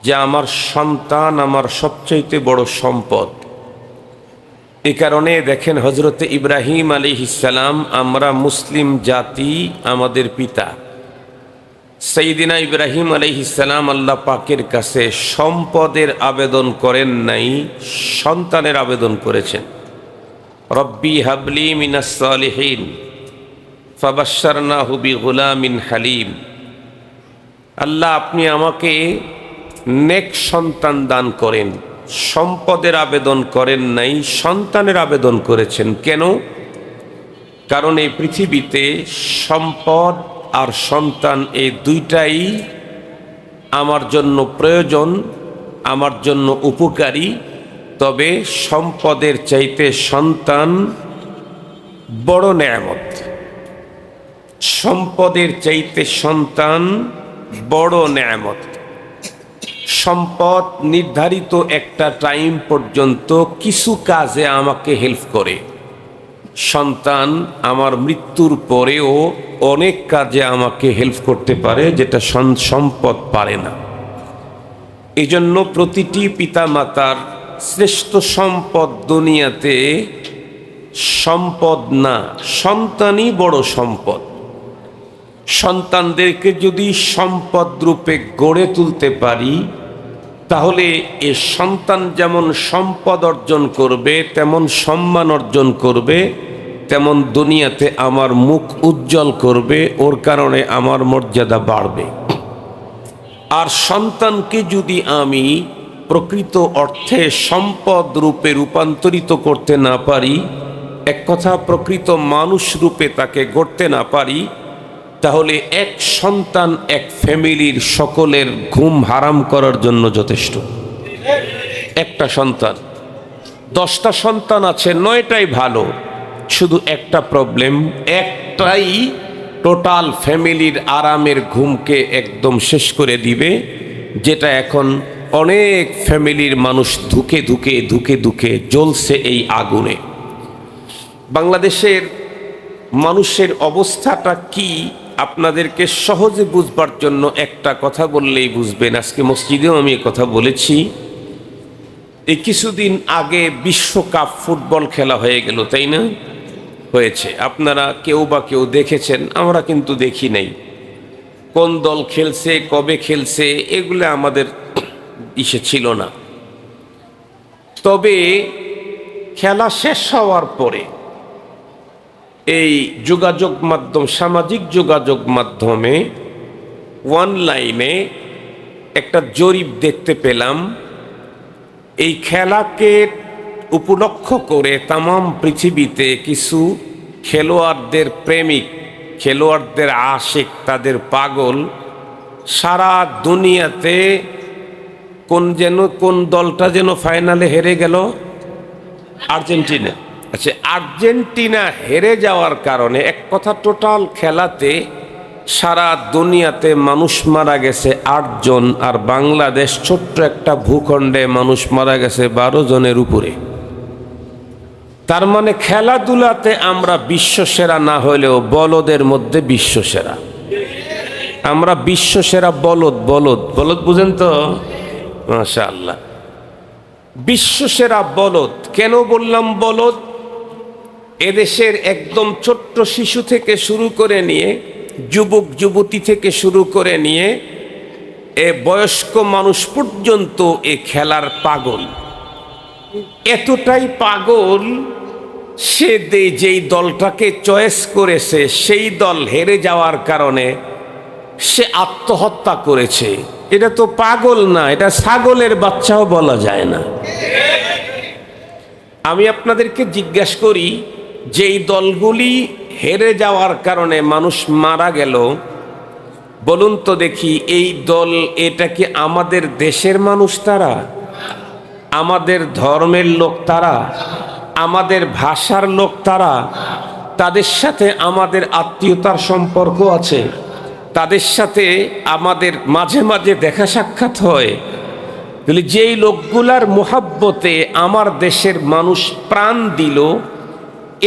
যে আমার সন্তান আমার সবচাইতে বড় সম্পদ। এই কারণে দেখেন হজরতে ইব্রাহিম আলাইহিস সালাম, আমরা মুসলিম জাতি, আমাদের পিতা সাইয়্যিদিনা ইব্রাহিম আলাইহিস সালাম আল্লাহ পাকের কাছে সম্পদের আবেদন করেন নাই, সন্তানের আবেদন করেছেন। রব্বি হাবলি মিনাস সালিহিন ফাবাশশারনাহু বিগুলামিন হালিম। আল্লাহ আপনি আমাকে নেক সন্তান দান করেন। সম্পদের আবেদন করেন নাই, সন্তানের আবেদন করেছেন। কেন? কারণ এই পৃথিবীতে সম্পদ আর সন্তান এই দুইটাই আমার জন্য প্রয়োজন, আমার জন্য উপকারী। তবে সম্পদের চাইতে সন্তান বড় নেয়ামত। সম্পদের চাইতে সন্তান বড় নেয়ামত। সম্পদ নির্ধারিত একটা টাইম পর্যন্ত কিছু কাজে আমাকে হেল্প করে, সন্তান আমার মৃত্যুর পরেও অনেক কাজে আমাকে হেল্প করতে পারে, যেটা সম্পদ পারে না। এই জন্য প্রতিটি পিতামাতার শ্রেষ্ঠ সম্পদ দুনিয়াতে সম্পদ না, সন্তানই বড় সম্পদ। সন্তানদেরকে যদি সম্পদ রূপে গড়ে তুলতে পারি, তাহলে এ সন্তান যেমন সম্পদ অর্জন করবে, তেমন সম্মান অর্জন করবে, তেমন দুনিয়াতে আমার মুখ উজ্জ্বল করবে, ওর কারণে আমার মর্যাদা বাড়বে। আর সন্তানকে যদি আমি প্রকৃত অর্থে সম্পদ রূপে রূপান্তরিত করতে না পারি, এক কথা প্রকৃত মানুষ রূপে তাকে গড়তে না পারি, তাহলে এক সন্তান এক ফ্যামিলির সকলের ঘুম হারাম করার জন্য যথেষ্ট। একটা সন্তান, 10টা সন্তান আছে, 9টাই ভালো, শুধু একটা প্রবলেম, একটাই টোটাল ফ্যামিলির আরামের ঘুমকে একদম শেষ করে দিবে, যেটা এখন অনেক ফ্যামিলির মানুষ ধুকে ধুকে ধুকে ধুকে জ্বলছে এই আগুনে। বাংলাদেশের মানুষের অবস্থাটা কি আপনাদেরকে সহজে বুঝবার জন্য একটা কথা বললেই বুঝবেন। আজকে মসজিদেও আমি কথা বলেছি। এই কিছুদিন আগে বিশ্বকাপ ফুটবল খেলা হয়ে গেল, তাই না? হয়েছে। আপনারা কেউ বা কেউ দেখেছেন, আমরা কিন্তু দেখি নাই। কোন দল খেলছে, কবে খেলছে, এগুলো আমাদের ইসে ছিল না। তবে খেলা শেষ হওয়ার পরে এই যোগাযোগ মাধ্যম, সামাজিক যোগাযোগ মাধ্যমে অনলাইনে একটা জরিপ দেখতে পেলাম। এই খেলাকে উপলক্ষ করে তামাম পৃথিবীতে কিছু খেলোয়াড়দের প্রেমিক, খেলোয়াড়দের আশিক, তাদের পাগল সারা দুনিয়াতে কোন দলটা যেন ফাইনালে হেরে গেল, আর্জেন্টিনা। আচ্ছা, আর্জেন্টিনা হেরে যাওয়ার কারণে এক কথা টোটাল খেলাতে সারা দুনিয়াতে মানুষ মারা গেছে 8 জন, আর বাংলাদেশ ছোট্ট একটা ভূখণ্ডে মানুষ মারা গেছে 12 জনের উপরে। তার মানে খেলাধুলাতে আমরা বিশ্বসেরা না হলেও বলদের মধ্যে বিশ্বসেরা। আমরা বিশ্বসেরা বলদ। বলদ বলদ বুঝেন তো? মাশাআল্লাহ, বিশ্বসেরা বলদ। কেন বললাম বলদ? এদেশের একদম ছোট্ট শিশু থেকে শুরু করে নিয়ে, যুবক যুবতী থেকে শুরু করে নিয়ে এ বয়স্ক মানুষ পর্যন্ত এ খেলার পাগল। এতটাই পাগল, সে যেই দলটাকে চয়েস করেছে সেই দল হেরে যাওয়ার কারণে সে আত্মহত্যা করেছে। এটা তো পাগল না, এটা ছাগলের বাচ্চাও বলা যায় না। আমি আপনাদেরকে জিজ্ঞাসা করি, যেই দলগুলি হেরে যাওয়ার কারণে মানুষ মারা গেল, বলুন তো দেখি, এই দল এটা কি আমাদের দেশের মানুষ? তারা আমাদের ধর্মের লোক, তারা আমাদের ভাষার লোক, তারা তাদের সাথে আমাদের আত্মীয়তার সম্পর্ক আছে, তাদের সাথে আমাদের মাঝে মাঝে দেখা সাক্ষাৎ হয়। তাহলে যেই লোকগুলার মোহাব্বতে আমার দেশের মানুষ প্রাণ দিল,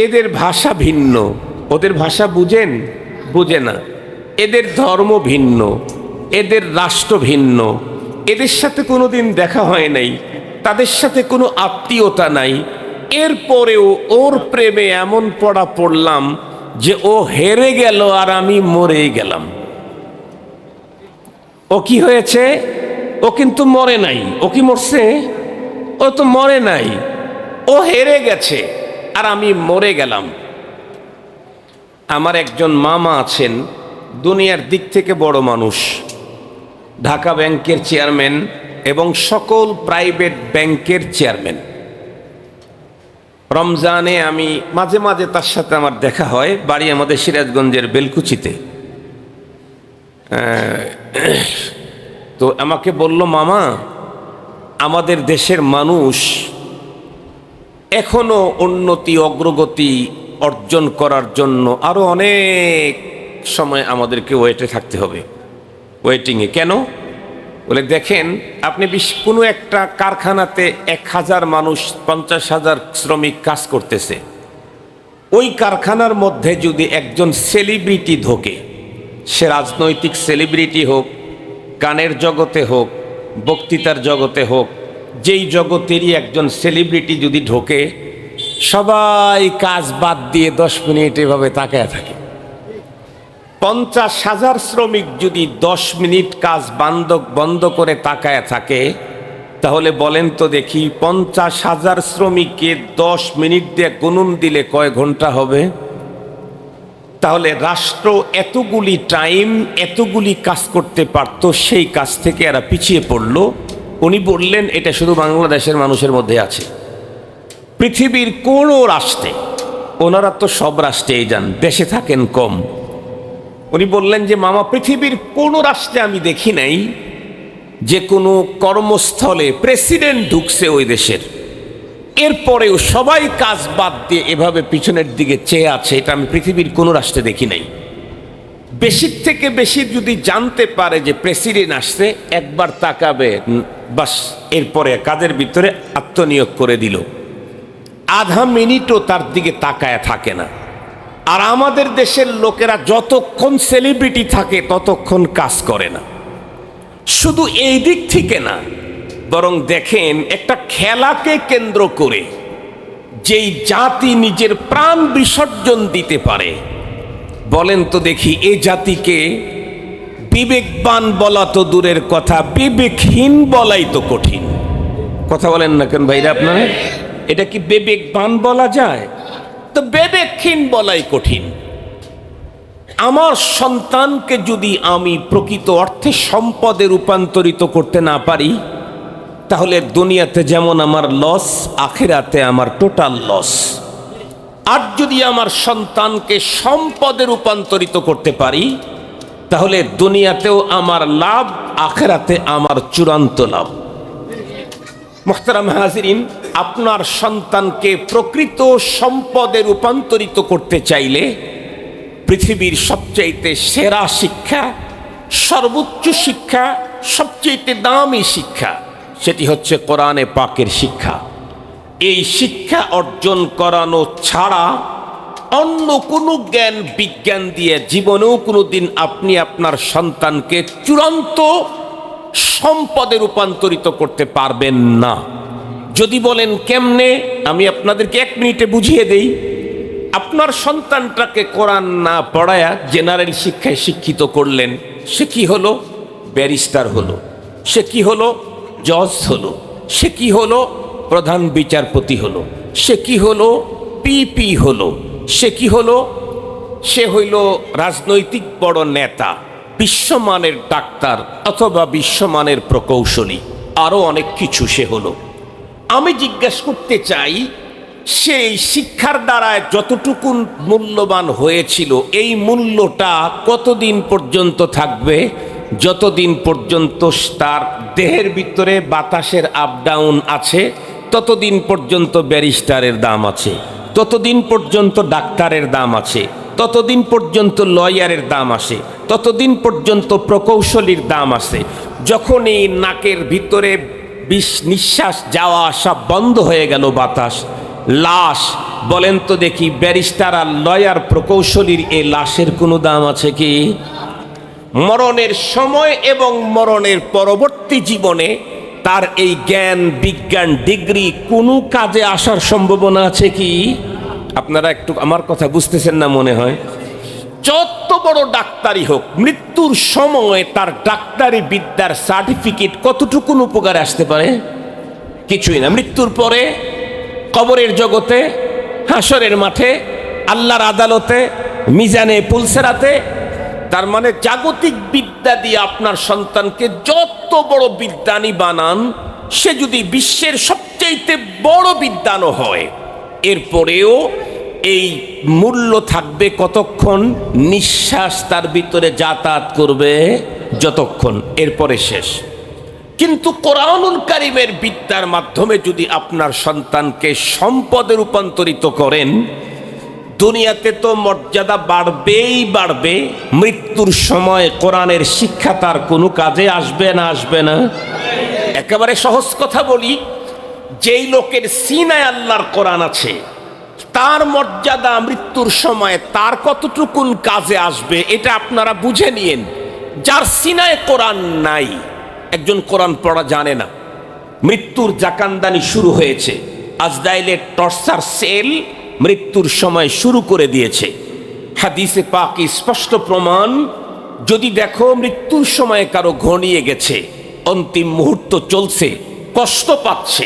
এদের ভাষা ভিন্ন, ওদের ভাষা বুঝেন? বুঝে না। এদের ধর্ম ভিন্ন, এদের রাষ্ট্র ভিন্ন, এদের সাথে কোনোদিন দেখা হয় নাই, তাদের সাথে কোনো আত্মীয়তা নাই, এরপরেও ওর প্রেমে এমন পড়লাম যে ও হেরে গেল আর আমি মরে গেলাম। ও কি হয়েছে? ও কিন্তু মরে নাই। ও কি মরছে? ও তো মরে নাই, ও হেরে গেছে আর আমি মরে গেলাম। আমার একজন মামা আছেন, দুনিয়ার দিক থেকে বড় মানুষ, ঢাকা ব্যাংকের চেয়ারম্যান এবং সকল প্রাইভেট ব্যাংকের চেয়ারম্যান। রমজানে আমি মাঝে মাঝে তার সাথে আমার দেখা হয়, বাড়ি আমাদের সিরাজগঞ্জের বেলকুচিতে। তো আমাকে বলল, মামা, আমাদের দেশের মানুষ এখনো উন্নতি অগ্রগতি অর্জন করার জন্য আরো অনেক সময় আমাদেরকে ওয়েটে থাকতে হবে। ওয়েটিংয়ে কেন? বলে, দেখেন আপনি কোনো একটা কারখানাতে 1000 মানুষ, 50,000 শ্রমিক কাজ করতেছে। ওই কারখানার মধ্যে যদি একজন সেলিব্রিটি ঢোকে, সে রাজনৈতিক সেলিব্রিটি হোক, গানের জগতে হোক, বক্তৃতার জগতে হোক, যেই জগতেরই একজন সেলিব্রিটি যদি ঢোকে, সবাই কাজ বাদ দিয়ে 10 মিনিট এভাবে তাকায় থাকে। 50,000 শ্রমিক যদি 10 মিনিট কাজ বন্ধ করে তাকায় থাকে, তাহলে বলেন তো দেখি 50,000 শ্রমিককে 10 মিনিট দিয়ে গুণন দিলে কয় ঘন্টা হবে? তাহলে রাষ্ট্র এতগুলি টাইম এতগুলি কাজ করতে পারত, সেই কাজ থেকে এরা পিছিয়ে পড়ল। উনি বললেন, এটা শুধু বাংলাদেশের মানুষের মধ্যে আছে, পৃথিবীর কোন রাষ্ট্রে, ওনারা তো সব রাষ্ট্রেই যান, দেশে থাকেন কম। উনি বললেন যে, মামা, পৃথিবীর কোন রাষ্ট্রে আমি দেখি নাই যে কোনো কর্মস্থলে প্রেসিডেন্ট ঢুকছে ওই দেশের, এরপরেও সবাই কাজ বাদ দিয়ে এভাবে পিছনের দিকে চেয়ে আছে, এটা আমি পৃথিবীর কোনো রাষ্ট্রে দেখি নাই। বেশির থেকে বেশি যদি জানতে পারে যে প্রেসিডেন্ট আসছে, একবার তাকাবে, বাস, এরপরে কাজের ভিতরে আত্মনিয়োগ করে দিল, আধা মিনিটও তার দিকে তাকায় থাকে না। আর আমাদের দেশের লোকেরা যতক্ষণ সেলিব্রিটি থাকে ততক্ষণ কাজ করে না। শুধু এই দিক থেকে না, বরং দেখেন একটা খেলাকে কেন্দ্র করে যেই জাতি নিজের প্রাণ বিসর্জন দিতে পারে, বলেন তো দেখি এই জাতিকে বিবেকবান বলা তো দূরের কথা, বিবেকহীন বলাই তো কঠিন। কথা বলেন না কেন ভাইরা আপনারা? এটা কি বিবেকবান বলা যায়? তো বিবেকহীন বলাই কঠিন। আমার সন্তানকে যদি আমি প্রকৃত অর্থে সম্পদে রূপান্তরিত করতে না পারি, তাহলে দুনিয়াতে যেমন আমার লস, আখিরাতে আমার টোটাল লস। আর যদি আমার সন্তানকে সম্পদে রূপান্তরিত করতে পারি, তাহলে দুনিয়াতেও আমার লাভ, আখিরাতে আমার চূড়ান্ত লাভ। মুহতারাম হাজিরিন, আপনার সন্তানকে প্রকৃত সম্পদে রূপান্তরিত করতে চাইলে পৃথিবীর সবচাইতে সেরা শিক্ষা, সর্বোচ্চ শিক্ষা, সবচাইতে দামি শিক্ষা, সেটি হচ্ছে কোরআনে পাকের শিক্ষা। এই শিক্ষা অর্জন করানো ছাড়া অন্য কোনো জ্ঞান বিজ্ঞান দিয়ে জীবনেও কোনোদিন আপনি আপনার সন্তানকে চূড়ান্ত সম্পদে রূপান্তরিত করতে পারবেন না। যদি বলেন কেমনে, আমি আপনাদেরকে 1 মিনিটে বুঝিয়ে দেই। আপনার সন্তানটাকে কোরআন না পড়ায়া জেনারেল শিক্ষায় শিক্ষিত করলেন, সে কি হলো? ব্যারিস্টার হলো। সে কি হলো? জজ হলো। সে কি হলো? প্রধান বিচারপতি হলো। সে কি হলো? পিপি হলো। সে কি হলো? সে হইল রাজনৈতিক বড় নেতা, বিশ্বমানের ডাক্তার অথবা বিশ্বমানের প্রকৌশলী, আরো অনেক কিছু সে হলো। আমি জিজ্ঞাসা করতে চাই, সেই শিক্ষার দ্বারা যতটুকু মূল্যবান হয়েছিল, এই মূল্যটা কতদিন পর্যন্ত থাকবে? যতদিন পর্যন্ত তার দেহের ভিতরে বাতাসের আপ ডাউন আছে, ততদিন পর্যন্ত ব্যারিস্টারের দাম আছে, ততদিন পর্যন্ত ডাক্তারের দাম আছে, ততদিন পর্যন্ত লয়ারের দাম আসে, ততদিন পর্যন্ত প্রকৌশলীর দাম আছে। যখন এই নাকের ভিতরে নিঃশ্বাস যাওয়া আসা বন্ধ হয়ে গেল, বাতাস, লাশ, বলেন তো দেখি ব্যারিস্টার আর লয়ার প্রকৌশলীর এই লাশের কোনো দাম আছে কি? মরণের সময় এবং মরণের পরবর্তী জীবনে তার এই জ্ঞান বিজ্ঞান ডিগ্রি কোনো কাজে আসার সম্ভাবনা আছে কি? আপনারা একটু আমার কথা বুঝতেছেন না মনে হয়। যত বড় ডাক্তারই হোক, মৃত্যুর সময় তার ডাক্তারি বিদ্যার সার্টিফিকেট কতটুকুন উপকারে আসতে পারে? কিছুই না। মৃত্যুর পরে কবরের জগতে, হাসরের মাঠে, আল্লাহর আদালতে, মিজানে পুলসেরাতে, তার মানে জাগতিক বিদ্যা দিয়ে আপনার সন্তানকে যত বড় বিদ্বানী বানান, সে যদি বিশ্বের সবচেয়ে বড় বিদ্বানও হয়, এরপরেও এই মূল্য থাকবে কতক্ষণ? নিঃশ্বাস তার ভিতরে যাতায়াত করবে যতক্ষণ, এরপরে শেষ। কিন্তু কোরআনুল কারীমের বিদ্যার মাধ্যমে যদি আপনার সন্তানকে সম্পদে রূপান্তরিত করেন, দুনিয়াতে তো মর্যাদা বাড়বেই বাড়বে, মৃত্যুর সময় কোরআনের শিক্ষা তার কোনো কাজে আসবে না? আসবে না? একেবারে সহজ কথা বলি, যেই লোকের সিনায় আল্লাহর কোরআন আছে, তার মর্যাদা মৃত্যুর সময় তার কতটুকুন কাজে আসবে এটা আপনারা বুঝে নিয়েন। যার সিনায় কোরআন নাই, একজন কোরআন পড়া জানে না, মৃত্যুর জাকান্দানি শুরু হয়েছে, আজরাইলের টর্চার সেল মৃত্যুর সময় শুরু করে দিয়েছে। হাদিসে পাক স্পষ্ট প্রমাণ, যদি দেখো মৃত্যুর সময় কারো ঘনিয়ে গেছে, অন্তিম মুহূর্ত চলছে, কষ্ট পাচ্ছে,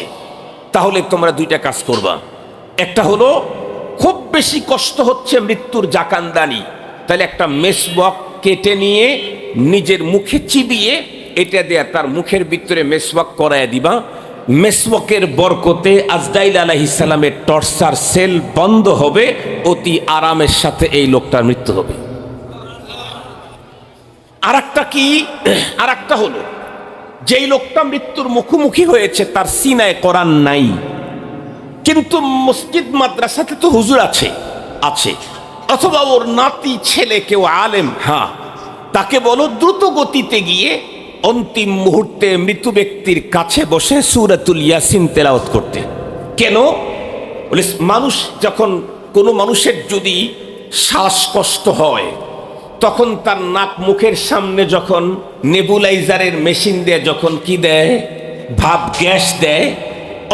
তাহলে তোমরা দুইটা কাজ করবা। একটা হলো, খুব বেশি কষ্ট হচ্ছে মৃত্যুর জাকান্দানি, তাহলে একটা মেসওয়াক কেটে নিয়ে নিজের মুখে চিবিয়ে এটা দিয়ে তার মুখের ভিতরে মেসওয়াক করায় দিবা। মেসওয়াকের বরকতে আজরাইল আলাইহিস সালামের টর্চার সেল বন্ধ হবে, অতি আরামের সাথে এই লোকটার মৃত্যু হবে। আর একটা কি? আর একটা হলো, যেই লোকটা মৃত্যুর মুখোমুখি হয়েছে, তার সিনায় কোরআন নাই, কিন্তু মসজিদ মাদ্রাসাতে তো হুজুর আছে, অথবা ওর নাতি ছেলে কেউ আলেম, হ্যাঁ, তাকে বলো দ্রুত গতিতে গিয়ে অন্তিম মুহূর্তে মৃত ব্যক্তির কাছে বসে সূরাতুল ইয়াসিন তেলাওয়াত করতে। কেন? বলে মানুষ যখন, কোনো মানুষের যদি শ্বাসকষ্ট হয়, তখন তার নাক মুখের সামনে যখন নেবুলাইজারের মেশিন দিয়ে যখন কি দেয়, ভাপ গ্যাস দেয়,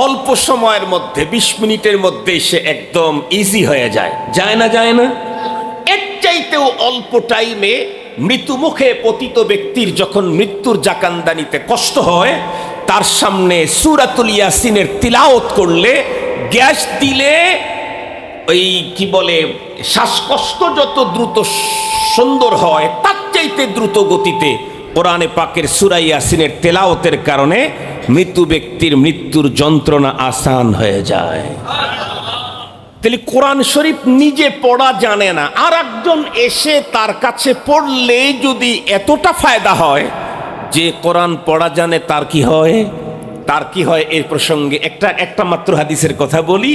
অল্প সময়ের মধ্যে 20 মিনিটের মধ্যে সে একদম ইজি হয়ে যায়। যায় না? যায় না? এর চাইতেও অল্প টাইমে মৃত্যু মুখে পতিত ব্যক্তির যখন মৃত্যুর জাকান্দানিতে কষ্ট হয়, তার সামনে সূরাতুল ইয়াসিনের তিলাওয়াত করলে, গ্যাস দিলে, ওই কি বলে, শ্বাসকষ্ট যত দ্রুত সুন্দর হয়, তার চাইতে দ্রুত গতিতে কোরআনে পাকের সূরা ইয়াসিনের তেলাওয়াতের কারণে মৃত্যু ব্যক্তির মৃত্যুর যন্ত্রণা আসান হয়ে যায়। তাহলে কোরআন শরীফ নিজে পড়া জানে না, আর একজন এসে তার কাছে পড়লে যদি এতটা ফায়দা হয়, যে কোরআন পড়া জানে তার কি হয়? তার কি হয়? এর প্রসঙ্গে একটা মাত্র হাদিসের কথা বলি,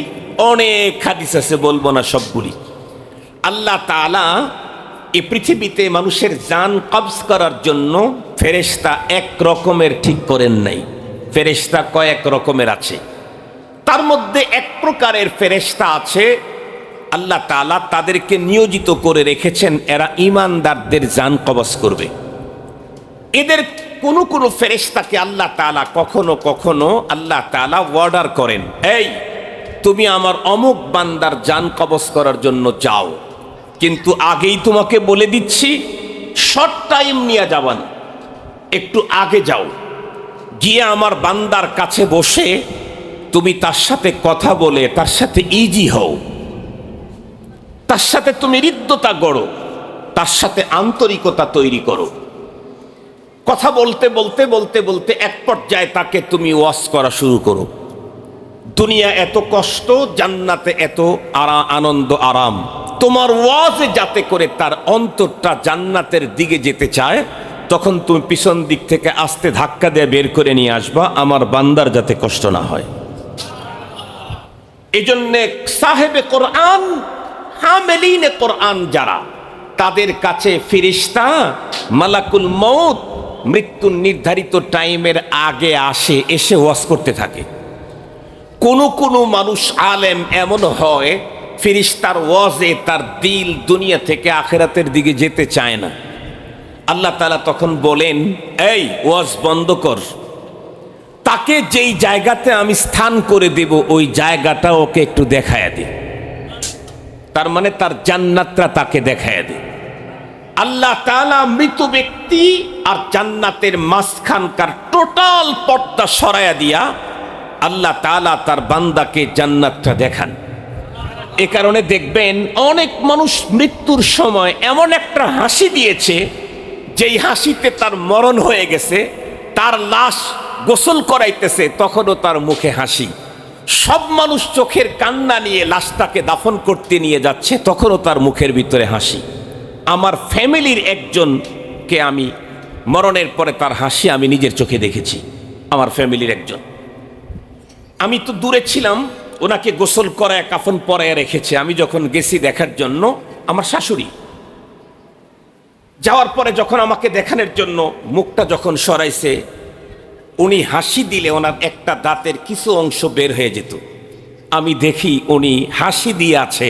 অনেক হাদিস আছে, বলবো না সবগুলি। আল্লাহ তাআলা এই পৃথিবীতে মানুষের জান কবজ করার জন্য ফেরেশতা এক রকমের ঠিক করেন নাই। ফেরেশতা কয়েক রকমের আছে। তার মধ্যে এক প্রকারের ফেরেশতা আছে, আল্লাহ তাআলা তাদেরকে নিয়োজিত করে রেখেছেন, এরা ঈমানদারদের জান কবজ করবে। এদের কোন ফেরেশতাকে আল্লাহ তাআলা কখনো কখনো আল্লাহ তাআলা অর্ডার করেন, এই তুমি আমার অমুক বান্দার জান কবজ করার জন্য যাও, কিন্তু আগেই তোমাকে বলে দিচ্ছি, শর্ট টাইম নিয়ে যাবান, একটু আগে যাও, গিয়ে আমার বান্দার কাছে বসে তুমি তার সাথে কথা বলে তার সাথে ইজি হও, তার সাথে তুমি হৃদ্যতা গড়ো, তার সাথে আন্তরিকতা তৈরি করো। কথা বলতে বলতে বলতে বলতে এক পর্যায়ে তাকে তুমি ওয়াজ করা শুরু করো, দুনিয়া এত কষ্ট, জান্নাতে এত আনন্দ আরাম, তোমার ওয়াজে যাতে করে তার অন্তরটা জান্নাতের দিকে যেতে চায়, তখন তুমি পিছন দিক থেকে আস্তে ধাক্কা দিয়ে বের করে নিয়ে আসবা, আমার বান্দার যাতে কষ্ট না হয়। এই জন্যে সাহেবে কোরআন, হামেলিনে কোরআন যারা, তাদের কাছে ফেরেশতা মালাকুল মউত মৃত্যুর নির্ধারিত টাইমের আগে আসে, এসে ওয়াজ করতে থাকে। কোন মানুষ আলেম এমন হয়, ফেরেশতার ওয়াজে তার দিল দুনিয়া থেকে আখিরাতের দিকে যেতে চায় না। আল্লাহ তাআলা তখন বলেন, এই ওয়াজ বন্ধ কর, তাকে যেই জায়গাতে আমি স্থান করে দেব ওই জায়গাটা ওকে একটু দেখায়া দে। তার মানে তার জান্নাতটা তাকে দেখায়া দে। আল্লাহ তাআলা মৃত ব্যক্তি আর জান্নাতের মাঝখানকার টোটাল পর্দা সরায়া দিয়া আল্লাহ তাআলা তার বান্দাকে জান্নাতটা দেখান। এ কারণে দেখবেন অনেক মানুষ মৃত্যুর সময় এমন একটা হাসি দিয়েছে যেই হাসিতে তার মরণ হয়ে গেছে, তার লাশ গোসল করাইতেছে তখনও তার মুখে হাসি। সব মানুষ চোখের কান্না নিয়ে লাশটাকে দাফন করতে নিয়ে যাচ্ছে তখনও তার মুখের ভিতরে হাসি। আমার ফ্যামিলির একজনকে আমি মরণের পরে তার হাসি আমি নিজের চোখে দেখেছি। আমার ফ্যামিলির একজন, আমি তো দূরে ছিলাম, ওনাকে গোসল করায় কাফন পরায় রেখেছে। আমি যখন গেছি দেখার জন্য, আমার শাশুড়ি যাওয়ার পরে যখন আমাকে দেখানোর জন্য মুখটা যখন সরাইছে, উনি হাসি দিলে ওনার একটা দাঁতের কিছু অংশ বের হয়ে যেত। আমি দেখি উনি হাসি দিয়ে আছে,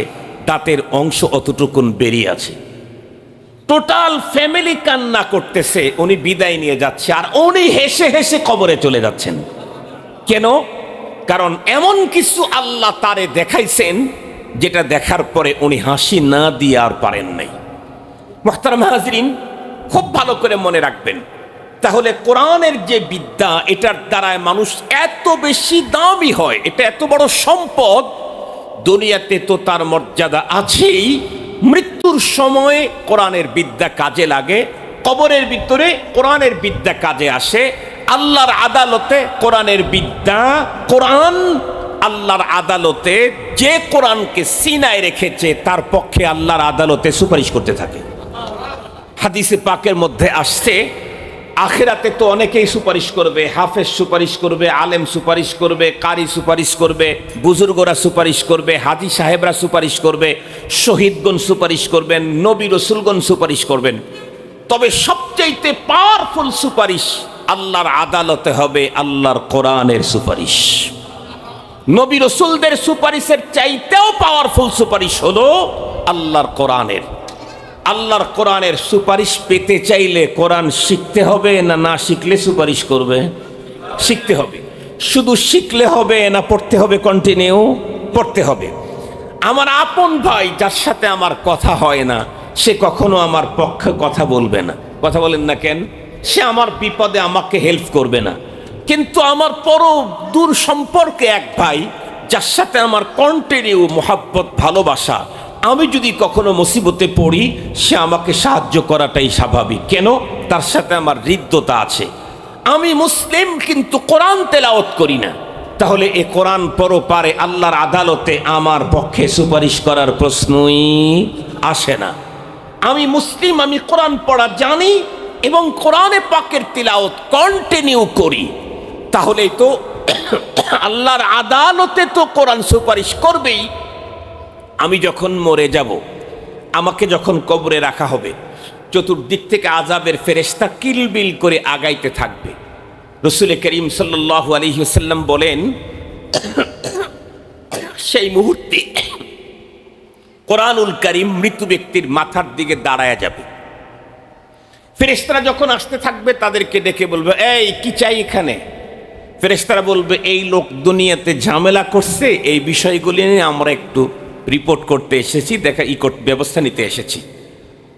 দাঁতের অংশ অতটুকুন বেরিয়ে আছে। টোটাল ফ্যামিলি কান্না করতেছে, উনি বিদায় নিয়ে যাচ্ছে আর উনি হেসে হেসে কবরে চলে যাচ্ছেন। কেন? কারণ এমন কিছু আল্লাহ তারে দেখাইছেন যেটা দেখার পরে উনি হাসি না দিয়ে আর পারেন নাই। মুহতারাম হাজরিন, খুব ভালো করে মনে রাখবেন, তাহলে কোরআনের যে বিদ্যা, এটার দ্বারায় মানুষ এত বেশি দামি হয়, এটা এত বড় সম্পদ। দুনিয়াতে তো তার মর্যাদা আছেই, মৃত্যুর সময় কোরআনের বিদ্যা কাজে লাগে, কবরের ভিতরে কোরআনের বিদ্যা কাজে আসে, আল্লাহর আদালতে কোরআনের বিদ্যা, কোরআন আল্লাহর আদালতে যে কোরআনকে সিনায় রেখেছে তার পক্ষে আল্লাহর আদালতে সুপারিশ করতে থাকে। হাদিসে পাকের মধ্যে আসছে, আখিরাতে তো অনেকেই সুপারিশ করবে, হাফেজ সুপারিশ করবে, আলেম সুপারিশ করবে, কারি সুপারিশ করবে, বুজুর্গরা সুপারিশ করবে, হাজি সাহেবরা সুপারিশ করবে, শহীদগণ সুপারিশ করবেন, নবী রসুলগণ সুপারিশ করবেন। তবে সবচাইতে পাওয়ারফুল সুপারিশ আল্লাহর আদালতে হবে আল্লাহর কোরআনের সুপারিশ। নবী রসুলদের সুপারিশের চাইতেও পাওয়ারফুল সুপারিশ হলো আল্লাহর কোরআনের। আল্লাহর কোরআনের সুপারিশ পেতে চাইলে কোরআন শিখতে হবে না না শিখলে সুপারিশ করবে? শিখতে হবে। শুধু শিখলে হবে না পড়তে হবে? কন্টিনিউ পড়তে হবে। আমার আপন ভাই যার সাথে আমার কথা হয় না, সে কখনো আমার পক্ষে কথা বলবে না। কথা বলেন না কেন? সে আমার বিপদে আমাকে হেল্প করবে না। কিন্তু আমার পরও দূর সম্পর্কে এক ভাই যার সাথে আমার কন্টিনিউ মোহাব্বত, ভালোবাসা, আমি যদি কখনো মুসিবতে পড়ি সে আমাকে সাহায্য করাটাই স্বাভাবিক। কেন? তার সাথে আমার হৃদ্যতা আছে। আমি মুসলিম কিন্তু কোরআন তেলাওয়াত করি না, তাহলে এ কোরআন পরপারে আল্লাহর আদালতে আমার পক্ষে সুপারিশ করার প্রশ্নই আসে না। আমি মুসলিম, আমি কোরআন পড়া জানি এবং কোরআনে পাকের তিলাওয়াত কন্টিনিউ করি, তাহলে তো আল্লাহর আদালতে তো কোরআন সুপারিশ করবেই। আমি যখন মরে যাব, আমাকে যখন কবরে রাখা হবে, চতুর্দিক থেকে আযাবের ফেরেশতা কিলবিল করে আগাইতে থাকবে। রাসূল করিম সাল্লাল্লাহু আলাইহি ওয়াসাল্লাম বলেন, সেই মুহূর্তে কোরআনুল কারীম মৃত্যু ব্যক্তির মাথার দিকে দাঁড়ায়া যাবে। ফেরেশতারা যখন আসতে থাকবে তাদেরকে ডেকে বলবে, এই কি চাই এখানে? ফেরেশতারা বলবে, এই লোক দুনিয়াতে ঝামেলা করছে, এই বিষয়গুলি নিয়ে আমরা একটু রিপোর্ট করতে এসেছি, দেখা ব্যবস্থা নিতে এসেছি।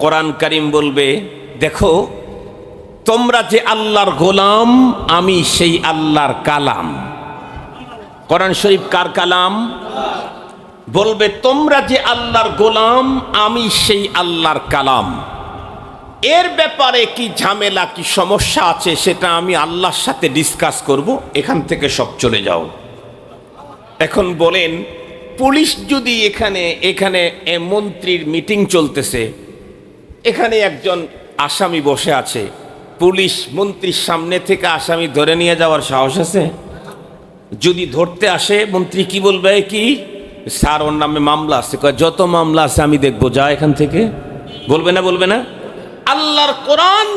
কোরআন কারীম বলবে, দেখো তোমরা যে আল্লাহর গোলাম, আমি সেই আল্লাহর কালাম। কোরআন শরীফ কার কালাম? বলবে, তোমরা যে আল্লাহর গোলাম, আমি সেই আল্লাহর কালাম। এর ব্যাপারে কি ঝামেলা, কি সমস্যা আছে সেটা আমি আল্লাহর সাথে ডিসকাস করব, এখান থেকে সব চলে যাও। এখন বলেন, পুলিশ যদি এখানে মন্ত্রীর মিটিং চলতেছে, এখানে একজন আসামি বসে আছে, পুলিশ মন্ত্রীর সামনে থেকে আসামি ধরে নিয়ে যাওয়ার সাহস আছে? যদি ধরতে আসে, মন্ত্রী কি বলবে? কি স্যার ওর নামে মামলা আছে। যত মামলা আছে আমি দেখবো, যা এখান থেকে। বলবে না? বলবে না? আল্লাহর কোরআন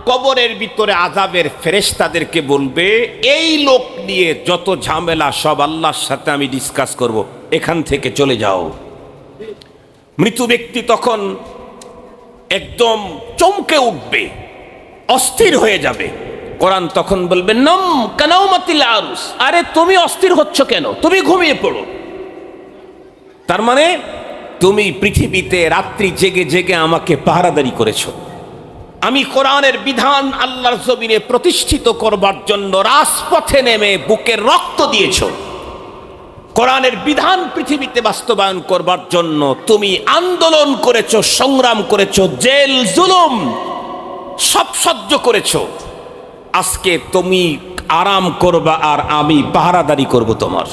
কবরের ভিতরে আযাবের ফেরেশতাদেরকে বলবে, এই লোক নিয়ে যত ঝামেলা সব আল্লাহর সাথে আমি ডিসকাস করব, এখান থেকে চলে যাও। মৃত ব্যক্তি তখন একদম চমকে উঠবে, অস্থির হয়ে যাবে। কোরআন তখন বলবে নম কানাউমাতিল আরুস, আরে তুমি অস্থির হচ্ছ কেন, তুমি ঘুমিয়ে পড়ো। তার মানে তুমি পৃথিবীতে রাত্রি জেগে জেগে আমাকে পাহারাদারি করেছো। আমি কোরআনের বিধান আল্লাহর জমিনে প্রতিষ্ঠিত করবার জন্য রাজপথে নেমে বুকের রক্ত দিয়েছো। কোরআনের বিধান পৃথিবীতে বাস্তবায়ন করবার জন্য তুমি আন্দোলন করেছো, সংগ্রাম করেছো, জেল জুলুম সব সহ্য করেছো। আজকে তুমি আরাম করবা আর আমি পাহারাদারি করব তোমার।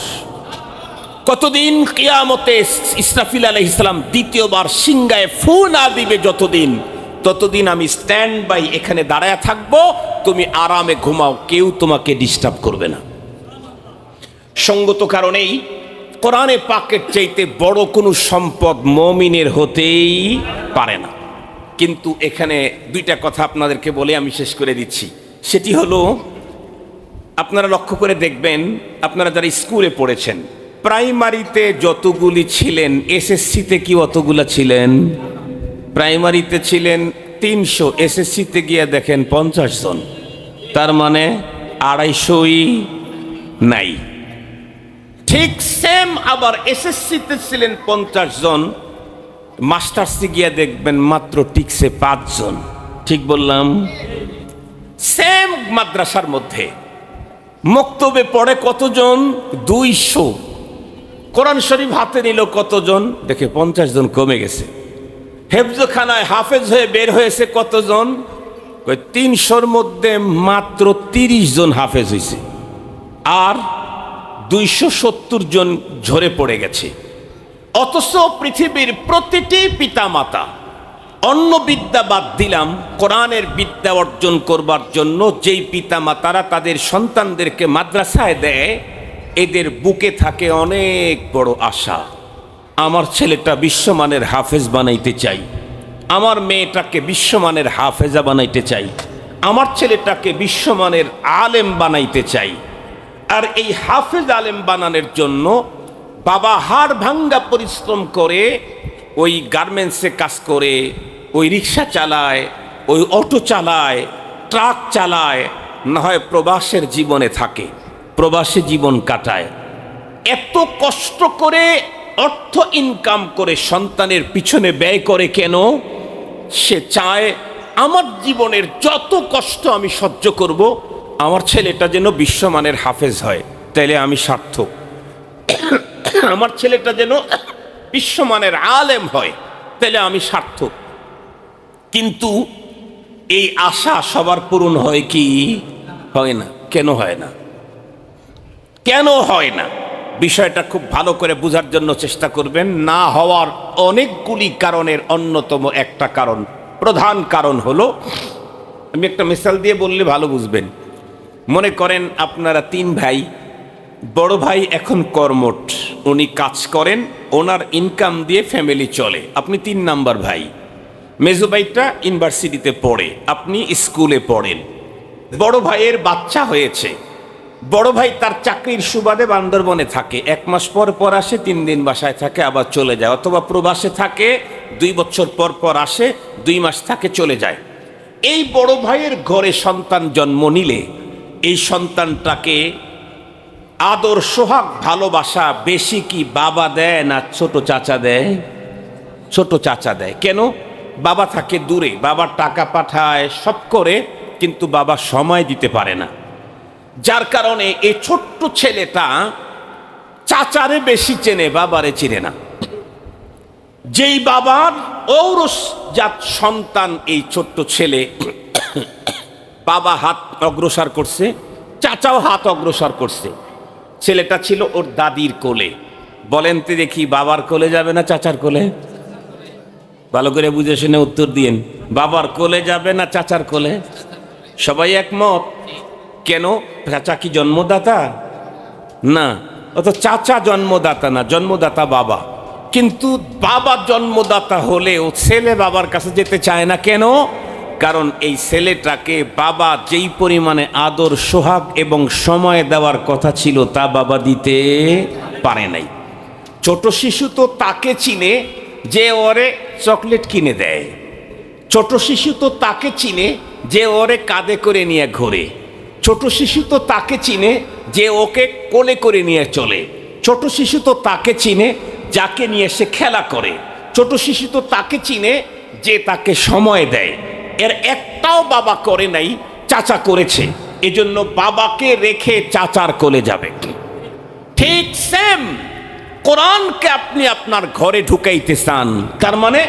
কতদিন কিয়ামতে ইসরাফিল আলাইহিস সালাম দ্বিতীয়বার সিংহায় ফু না দিবে যতদিন, ততদিন আমি স্ট্যান্ড বাই এখানে দাঁড়ায় থাকবো, তুমি আরামে ঘুমাও, কেউ তোমাকে ডিস্টার্ব করবে না। সঙ্গত কারণেই কোরআনে পাকের চাইতে বড় কোনো সম্পদ মুমিনের হতেই পারে না। কিন্তু এখানে দুইটা কথা আপনাদেরকে বলে আমি শেষ করে দিচ্ছি। সেটি হলো, আপনারা লক্ষ্য করে দেখবেন, আপনারা যারা স্কুলে পড়েছেন, প্রাইমারিতে যতগুলি ছিলেন এসএসসিতে কি অতগুলা ছিলেন? প্রাইমারিতে ছিলেন 300, এসএসসিতে গিয়ে দেখেন 50 জন, তার মানে 250ই নাই। ঠিক সেম আবার এসএসসিতে ছিলেন 50 জন, মাস্টার্সে গিয়ে দেখবেন মাত্র টিকছে 5 জন। ঠিক বললাম? সেম মাদ্রাসার মধ্যে মক্তবে পড়ে কতজন? 200। কোরআন শরীফ হাতে নিল কতজন? দেখে 50 জন কমে গেছে। হেফজখানায় হাফেজ হয়ে বের হয়েছে কতজন? 300-র মধ্যে মাত্র 30 জন হাফেজ হয়েছে, আর 270 জন ঝরে পড়ে গেছে। অথচ পৃথিবীর প্রতিটি পিতামাতা, অন্য বিদ্যা বাদ দিলাম, কোরআনের বিদ্যা অর্জন করবার জন্য যেই পিতামাতারা তাদের সন্তানদেরকে মাদ্রাসায় দেয়, এদের বুকে থাকে অনেক বড় আশা। আমার ছেলেটা বিশ্বমানের হাফেজ বানাইতে চাই, আমার মেয়েটাকে বিশ্বমানের হাফেজা বানাইতে চাই, আমার ছেলেটাকে বিশ্বমানের আলেম বানাইতে চাই। আর এই হাফেজ আলেম বানানোর জন্য বাবা হাড় ভাঙ্গা পরিশ্রম করে, ওই গার্মেন্টসে কাজ করে, ওই রিক্সা চালায়, ওই অটো চালায়, ট্রাক চালায়, না হয় প্রবাসের জীবনে থাকে, প্রবাসে জীবন কাটায়। এত কষ্ট করে অর্থ ইনকাম করে সন্তানের পিছনে ব্যয় করে কেন? সে চায় আমার জীবনের যত কষ্ট আমি সহ্য করব, আমার ছেলেটা যেন বিশ্বমানের হাফেজ হয়, তাইলে আমি সার্থক। আমার ছেলেটা যেন বিশ্বমানের আলেম হয়, তাইলে আমি সার্থক। কিন্তু এই আশা সবার পূরণ হয় কি? হয় না। কেন হয় না? কেন হয় না? বিষয়টা খুব ভালো করে বোঝার জন্য চেষ্টা করবেন। না হওয়ার অনেকগুলি কারণের অন্যতম একটা কারণ, প্রধান কারণ হলো, আমি একটা মিসাল দিয়ে বললে ভালো বুঝবেন। মনে করেন আপনারা 3 ভাই, বড় ভাই এখন কর্মঠ, উনি কাজ করেন, ওনার ইনকাম দিয়ে ফ্যামিলি চলে, আপনি 3 নাম্বার ভাই। মেজো ভাইটা ইউনিভার্সিটিতে পড়ে, আপনি স্কুলে পড়েন। বড় ভাইয়ের বাচ্চা হয়েছে, বড় ভাই তার চাকরির সুবাদে বান্দরবনে থাকে, 1 মাস পর পর আসে, 3 দিন বাসায় থাকে, আবার চলে যায়, অথবা প্রবাসে থাকে, 2 বছর পর পর আসে, 2 মাস থাকে, চলে যায়। এই বড় ভাইয়ের ঘরে সন্তান জন্ম নিলে এই সন্তানটাকে আদর, সোহাগ, ভালোবাসা বেশি কি বাবা দেয় না ছোট চাচা দেয়? ছোট চাচা দেয়। কেন? বাবা থাকে দূরে, বাবার টাকা পাঠায়, সব করে, কিন্তু বাবা সময় দিতে পারে না। যার কারণে এই ছোট্ট ছেলেটা চাচারে বেশি চেনে, বাবারে চিনে না। যেই বাবার ঔরসজাত সন্তান এই ছোট্ট ছেলে, বাবা হাত অগ্রসর করছে, চাচাও হাত অগ্রসর করছে। ছেলেটা ছিল ওর দাদির কোলে। বলেন তো দেখি, বাবার কোলে যাবে না চাচার কোলে? ভালো করে বুঝে শুনে উত্তর দিন। বাবার কোলে যাবে না চাচার কোলে? সবাই একমত? কেন? চাচা কি জন্মদাতা? না, অত চাচা জন্মদাতা না, জন্মদাতা বাবা। কিন্তু বাবা জন্মদাতা হলেও ছেলে বাবার কাছে যেতে চায় না। কেন? কারণ এই ছেলেটাকে বাবা যেই পরিমাণে আদর, সোহাগ এবং সময় দেওয়ার কথা ছিল তা বাবা দিতে পারে নাই। ছোট শিশু তো তাকে চিনে যে ওরে চকলেট কিনে দেয়, ছোট শিশু তো তাকে চিনে যে ওরে কাঁধে করে নিয়ে ঘোরে। ছোট শিশু তো তাকে চিনে যে ওকে কোলে করে নিয়ে চলে। ছোট শিশু তো তাকে চিনে যাকে নিয়ে সে খেলা করে। ছোট শিশু তো তাকে চিনে যে তাকে সময় দেয়। এর একটাও বাবা করে নাই, চাচা করেছে, এজন্য বাবাকে রেখে চাচার কোলে যাবে। ঠিক সেম কোরআনকে আপনি আপনার ঘরে ঢুকাইতে চান, তার মানে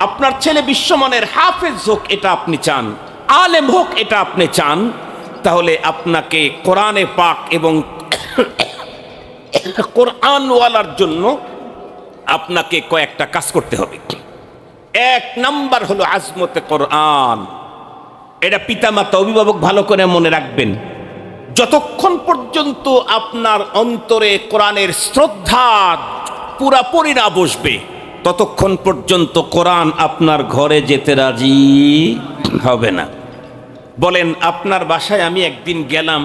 আপনার ছেলে বিশ্বমানের হাফেজ হোক এটা আপনি চান, আলেম হোক এটা আপনি চান, তাহলে আপনাকে কোরআনে পাক এবং কোরআনওয়ালার জন্য আপনাকে কয়েকটা কাজ করতে হবে। এক নাম্বার হলো আজমতে কোরআন। এটা পিতামাতা অভিভাবক ভালো করে মনে রাখবেন। যতক্ষণ পর্যন্ত আপনার অন্তরে কোরআনের শ্রদ্ধা পুরাপুরি না বসবে, ততক্ষণ পর্যন্ত কোরআন আপনার ঘরে যেতে রাজি হবে না। বলেন, আপনার বাসায় আমি একদিন গেলাম,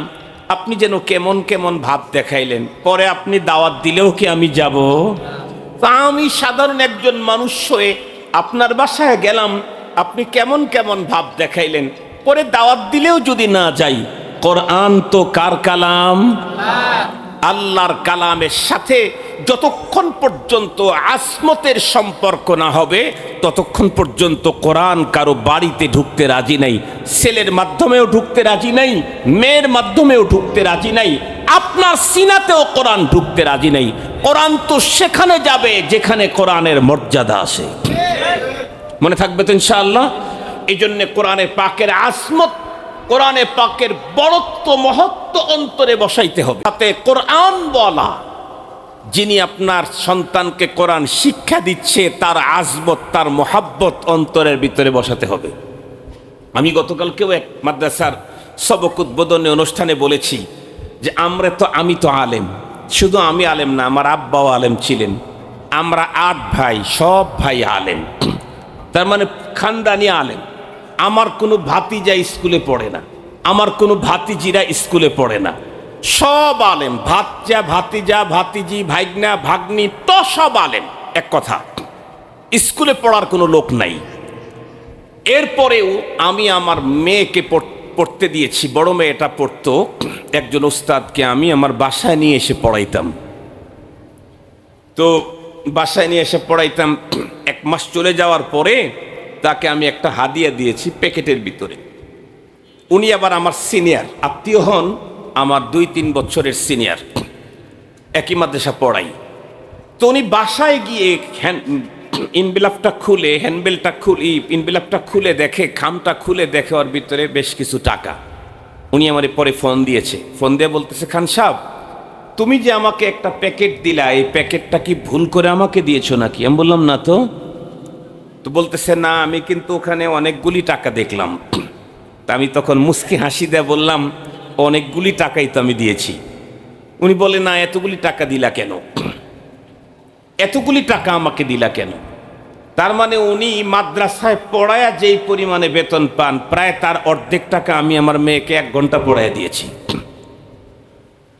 আপনি যেন কেমন কেমন ভাব দেখাইলেন, পরে আপনি দাওয়াত দিলেও কি আমি যাব? তা আমি সাধারণ একজন মানুষ হয়ে আপনার বাসায় গেলাম, আপনি কেমন কেমন ভাব দেখাইলেন, পরে দাওয়াত দিলেও যদি না যাই, কোরআন তো কার কালাম? আল্লাহর কালামের সাথে যতক্ষণ পর্যন্ত আসমতের সম্পর্ক না হবে, ততক্ষণ পর্যন্ত কোরআন কারো বাড়িতে ঢুকতে রাজি নাই। ছেলের মাধ্যমেও ঢুকতে রাজি নাই, মেয়ের মাধ্যমেও ঢুকতে রাজি নাই, আপনার সিনাতেও কোরআন ঢুকতে রাজি নাই। কোরআন তো সেখানে যাবে যেখানে কোরআনের মর্যাদা আছে। মনে থাকবে তো ইনশাআল্লাহ? এই জন্য কোরআনে পাকের আসমত, কোরআনে পাকের বড়ত্ব মহত্ব অন্তরে বসাইতে হবে। তাতে কোরআন বলা যিনি আপনার সন্তানকে কোরআন শিক্ষা দিচ্ছে, তার আজমত, তার মোহাব্বত অন্তরের ভিতরে বসাতে হবে। আমি গতকালকেও এক মাদ্রাসার সবক উদ্বোধনী অনুষ্ঠানে বলেছি যে আমি তো আলেম, শুধু আমি আলেম না, আমার আব্বাও আলেম ছিলেন। আমরা 8 ভাই, সব ভাই আলেম, তার মানে খানদানি আলেম। আমার কোনো ভাতিজা স্কুলে পড়ে না, আমার কোনো ভাতিজিরা স্কুলে পড়ে না, সব আলেম। ভাতিজা, ভাতিজি, ভাইগনা, ভাগ্নি তো সব আলেম। এক কথা, স্কুলে পড়ার কোনো লোক নাই। এরপরেও আমি আমার মেয়েকে পড়তে দিয়েছি। বড় মেয়েটা পড়তো, একজন ওস্তাদকে আমি আমার বাসায় নিয়ে এসে পড়াইতাম। তো বাসায় নিয়ে এসে পড়াইতাম। 1 মাস চলে যাওয়ার পরে তাকে আমি একটা হাদিয়া দিয়েছি প্যাকেটের ভিতরে। উনি আবার আমার সিনিয়র আত্মীয় হন, আমার 2-3 বছরের সিনিয়র, একই মাদ্রাসা পড়াই। তো উনি বাসায় গিয়ে ইনবিলাপটা খুলে, ইনবিলাপটা খুলে দেখে, খামটা খুলে দেখে ওর ভিতরে বেশ কিছু টাকা। উনি আমার পরে ফোন দিয়েছে, ফোন দিয়ে বলতেছে, খান সাহেব, তুমি যে আমাকে একটা প্যাকেট দিলা, এই প্যাকেটটা কি ভুল করে আমাকে দিয়েছো নাকি? আমি বললাম না তো। তো বলতেছে, না, আমি কিন্তু ওখানে অনেকগুলি টাকা দেখলাম। তা আমি তখন মুস্কি হাসি দিয়ে বললাম, অনেকগুলি টাকাই তো আমি দিয়েছি। উনি বলে, না, এতগুলি টাকা দিলা কেন? এতগুলি টাকা আমাকে দিলা কেন? তার মানে উনি মাদ্রাসায় পড়ায়া যেই পরিমাণে বেতন পান, প্রায় তার অর্ধেক টাকা আমি আমার মেয়েকে 1 ঘন্টা পড়াইয়া দিয়েছি।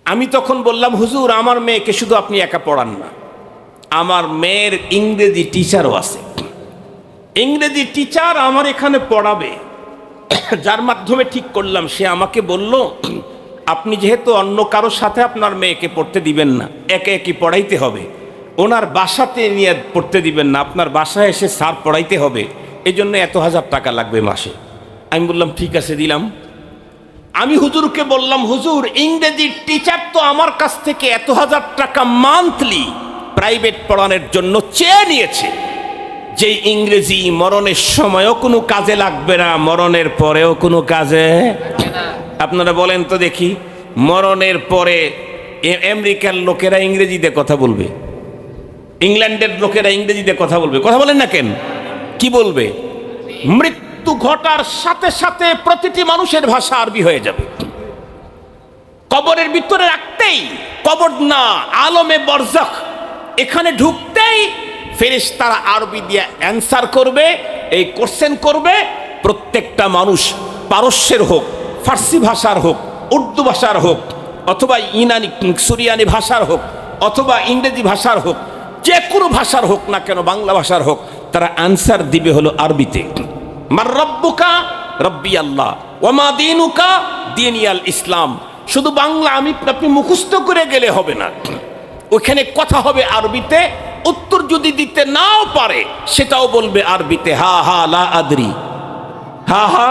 আমি তখন বললাম, হুজুর, আমার মেয়েকে শুধু আপনি একা পড়ান না, আমার মেয়ের ইংরেজি টিচারও আছে। ইংরেজি টিচার আমার এখানে পড়াবে, যার মাধ্যমে ঠিক করলাম, সে আমাকে বলল, আপনি যেহেতু অন্য কারোর সাথে আপনার মেয়েকে পড়তে দিবেন না, একে একই পড়াইতে হবে, ওনার বাসাতে নিয়ে পড়তে দিবেন না, আপনার বাসায় এসে স্যার পড়াইতে হবে, এই জন্য এত 1000 টাকা লাগবে মাসে। আমি বললাম, ঠিক আছে, দিলাম। আমি হুজুরকে বললাম, হুজুর, ইংরেজি টিচার তো আমার কাছ থেকে এত 1000 টাকা মান্থলি প্রাইভেট পড়ানোর জন্য চেয়ে নিয়েছে, যে ইংরেজি মরণের সময়ও কোনো কাজে লাগবে না, মরণের পরেও কোনো কাজে। আপনারা বলেন তো দেখি, মরণের পরে আমেরিকার লোকেরা ইংরেজিতে কথা বলবে, ইংল্যান্ডের লোকেরা ইংরেজিতে কথা বলবে, কথা বলেন না কেন? কি বলবে? মৃত্যু ঘটার সাথে সাথে প্রতিটি মানুষের ভাষা আরবি হয়ে যাবে। কবরের ভিতরে রাখতেই, কবর না, আলমে বরজাখ, এখানে ঢুকতেই ফেরেশতারা আরবি দিয়ে অ্যান্সার করবে, এই কোশ্চেন করবে। প্রত্যেকটা মানুষ পারস্যের হোক, ফার্সি ভাষার হোক, উর্দু ভাষার হোক, অথবা ইনানি সুরিয়ানি ভাষার হোক, অথবা ইংরেজি ভাষার হোক, যে কোনো ভাষার হোক না কেন, বাংলা ভাষার হোক, তারা অ্যান্সার দিবে হলো আরবিতে। মার রব্বুকা, রব্বি আল্লাহ, ওয়ামা দীনুকা, দীনিয়াল ইসলাম। শুধু বাংলা আপনি মুখস্থ করে গেলে হবে না, ওইখানে কথা হবে আরবিতে। উত্তর যদি দিতে নাও পারে সেটাও বলবে আরবিতে, হা হা লা আদরি, হা হা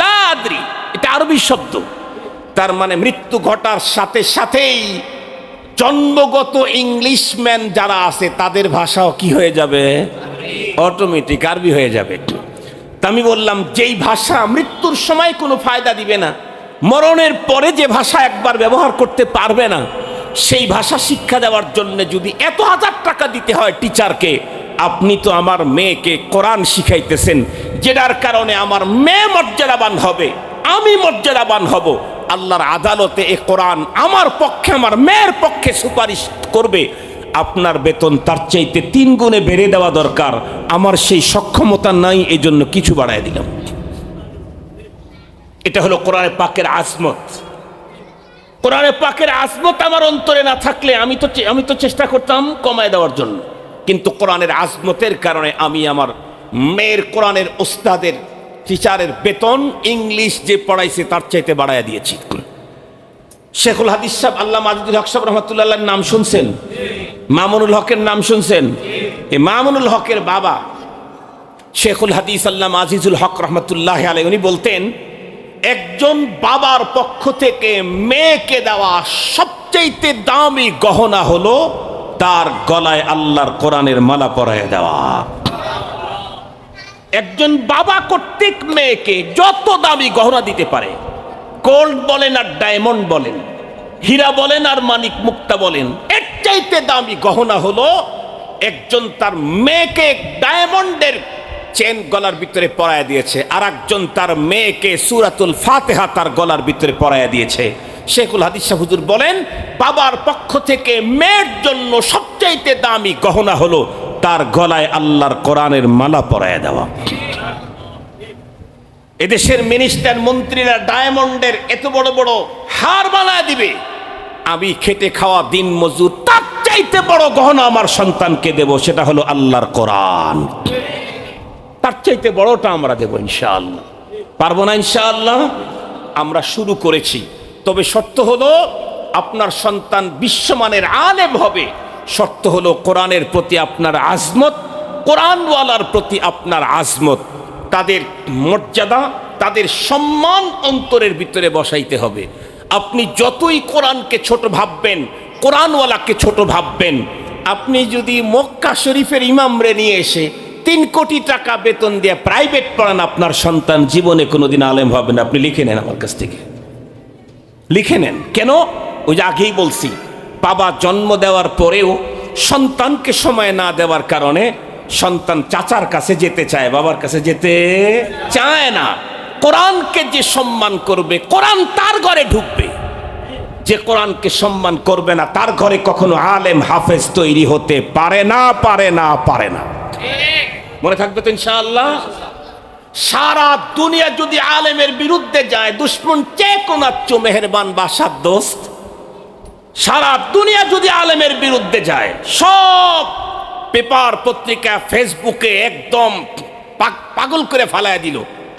লা আদরি। এটা আরবি শব্দ। তার মানে মৃত্যু ঘটার সাথে সাথেই জন্মগত ইংলিশম্যান যারা আছে তাদের ভাষাও কি হয়ে যাবে? অটোমেটিক আরবি হয়ে যাবে। তা আমি বললাম, যেই ভাষা মৃত্যুর সময় কোনো ফায়দা দিবে না, মরণের পরে যে ভাষা একবার ব্যবহার করতে পারবে না, সেই ভাষা শিক্ষা দেওয়ার জন্য যদি এত হাজার টাকা দিতে হয় টিচারকে, আপনি তো আমার মেয়েকে কোরআন শিখাইতেছেন, যেটার কারণে আমার মেয়ে মর্যাদাবান হবে, আমি মর্যাদাবান হব। আল্লাহর আদালতে এ কোরআন আমার পক্ষে, আমার মেয়ের পক্ষে সুপারিশ করবে। আপনার বেতন তার চাইতে 3 গুণে বেড়ে দেওয়া দরকার। আমার সেই সক্ষমতা নাই, এই জন্য কিছু বাড়ায় দিলাম। এটা হলো কোরআনে পাকের আজমত। কোরআনে পাকের আজমত আমার অন্তরে না থাকলে আমি তো চেষ্টা করতাম কমায় দেওয়ার জন্য, কিন্তু কোরআনের আজমতের কারণে আমি আমার মেয়ের কোরআনের ওস্তাদের টিচারের বেতন ইংলিশ যে পড়াইছে তার চাইতে বাড়াইয়া দিয়েছি। শেখুল হাদিস সাহেব আল্লামা আজিজুল হক সাহেব রহমাতুল্লাহ নাম শুনছেন? মামুনুল হকের নাম শুনছেন? এই মামুনুল হকের বাবা শেখুল হাদিস আল্লামা আজিজুল হক রহমাতুল্লাহ আলাইহি উনি বলতেন, একজন বাবার পক্ষ থেকে মেয়েকে দেওয়া সবচেয়ে দামি গহনা হলো তার গলায় আল্লাহর কোরআনের মালা পরায় দেওয়া। একজন বাবা কর্তৃক মেয়েকে যত দামি গহনা দিতে পারে, গোল্ড বলেন আর ডায়মন্ড বলেন, হীরা বলেন আর মানিক মুক্তা বলেন, এর চাইতে দামি গহনা হলো একজন তার মেয়েকে ডায়মন্ডের চেন গলার ভিতরে পরায় দিয়েছে, আর একজন তার মেয়েকে সূরাতুল ফাতিহা তার গলার ভিতরে পরায় দিয়েছে। শেখুল হাদিস সাহেব হুজুর বলেন, বাবার পক্ষ থেকে মেয়ের জন্য সবচাইতে দামি গহনা হলো তার গলায় আল্লাহর কোরআনের মালা পরায় দেওয়া। এদেশের মিনিস্টার মন্ত্রীরা ডায়মন্ডের এত বড় বড় হার বানায় দিবে, আমি খেটে খাওয়া দিন মজুর তার চাইতে বড় গহনা আমার সন্তানকে দেব, সেটা হলো আল্লাহর কোরআন। তার চাইতে বড়টা আমরা দেব ইনশাআল্লাহ। পারবো না ইনশাআল্লাহ? আমরা শুরু করেছি, তবে শর্ত হলো আপনার সন্তান বিশ্বমানের আলেম হবে। শর্ত হলো কোরআনের প্রতি আপনার আজমত, কোরআনওয়ালার প্রতি আপনার আজমত। তাদের মর্যাদা, তাদের সম্মান অন্তরের ভিতরে বসাইতে হবে। আপনি যতই কোরআনকে ছোট ভাববেন, কোরআনওয়ালাকে ছোট ভাববেন, আপনি যদি মক্কা শরীফের ইমামরে নিয়ে এসে 3 কোটি টাকা বেতন দিয়ে প্রাইভেট পড়ান, আপনার সন্তান জীবনে কোনোদিন আলেম হবে না। আপনি লিখে নেন আমার কাছ থেকে, লিখে নেন। কেন? ওই যে আগেই বলছি, বাবা জন্ম দেওয়ার পরেও সন্তানকে সময় না দেওয়ার কারণে সন্তান চাচার কাছে যেতে চায়, বাবার কাছে যেতে চায় না। কোরআনকে যে সম্মান করবে, কোরআন তার ঘরে ঢুকবে। যে কোরআনকে সম্মান করবে না, তার ঘরে কখনো আলেম হাফেজ তৈরি হতে পারে না, পারে না, পারে না। মনে থাকবে তো ইনশাআল্লাহ? সারা দুনিয়া যদি আলেমের বিরুদ্ধে যায়, দুশ্মন চেকোনাচ্চু মেহেরবান বাসার দোস্ত, সারা দুনিয়া যদি আলেমের বিরুদ্ধে যায়, সব পেপার পত্রিকা ফেসবুকে একদম পাগল করে ফালায় দিল,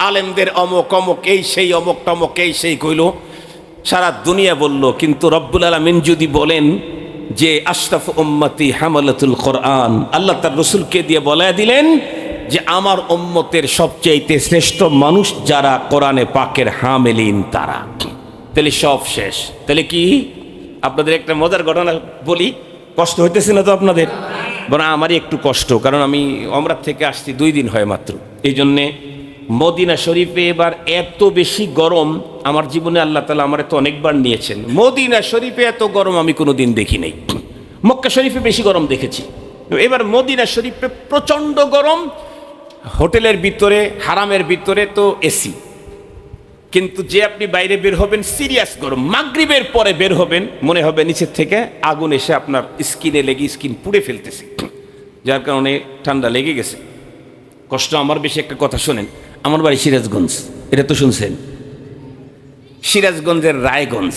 আলেমদের অমক অমক এই সেই, অমক টমক এই সেই কইল, সারা দুনিয়া বলল। কিন্তু রব্বুল আলামিন যদি বলেন যে আশরাফু উম্মতি হামালাতুল কোরআন, আল্লাহ তার রসুলকে দিয়ে বলে দিলেন যে আমার উম্মতের সবচেয়ে শ্রেষ্ঠ মানুষ যারা কোরআনে পাকের হামেলিন তারা, তাহলে সব শেষ। তাহলে কি? আপনাদের একটা মজার ঘটনা বলি, কষ্ট হইতেছে না তো আপনাদের? বরং আমারই একটু কষ্ট, কারণ আমি ওমরা থেকে আসছি 2 দিন হয় মাত্র। এই জন্যে মদিনা শরীফে এবার এত বেশি গরম আমার জীবনে আল্লাহ তাআলা আমার তো অনেকবার নিয়েছেন। মদিনা শরীফে এত গরম আমি কোনো দিন দেখি নাই। মক্কা শরীফে বেশি গরম দেখেছি, এবার মদিনা শরীফে প্রচণ্ড গরম। হোটেলের ভিতরে, হারামের ভিতরে তো এসি, কিন্তু যে আপনি বাইরে বের হবেন সিরিয়াস গরম। মাগরিবের পরে বের হবেন, মনে হবে নিচের থেকে আগুন এসে আপনার স্কিনে লেগে স্কিন পুড়ে ফেলতেছে, যার কারণে ঠান্ডা লেগে গেছে। কষ্ট আমার বেশি। একটা কথা শোনেন, আমার বাড়ি সিরাজগঞ্জ, এটা তো শুনছেন, সিরাজগঞ্জের রায়গঞ্জ।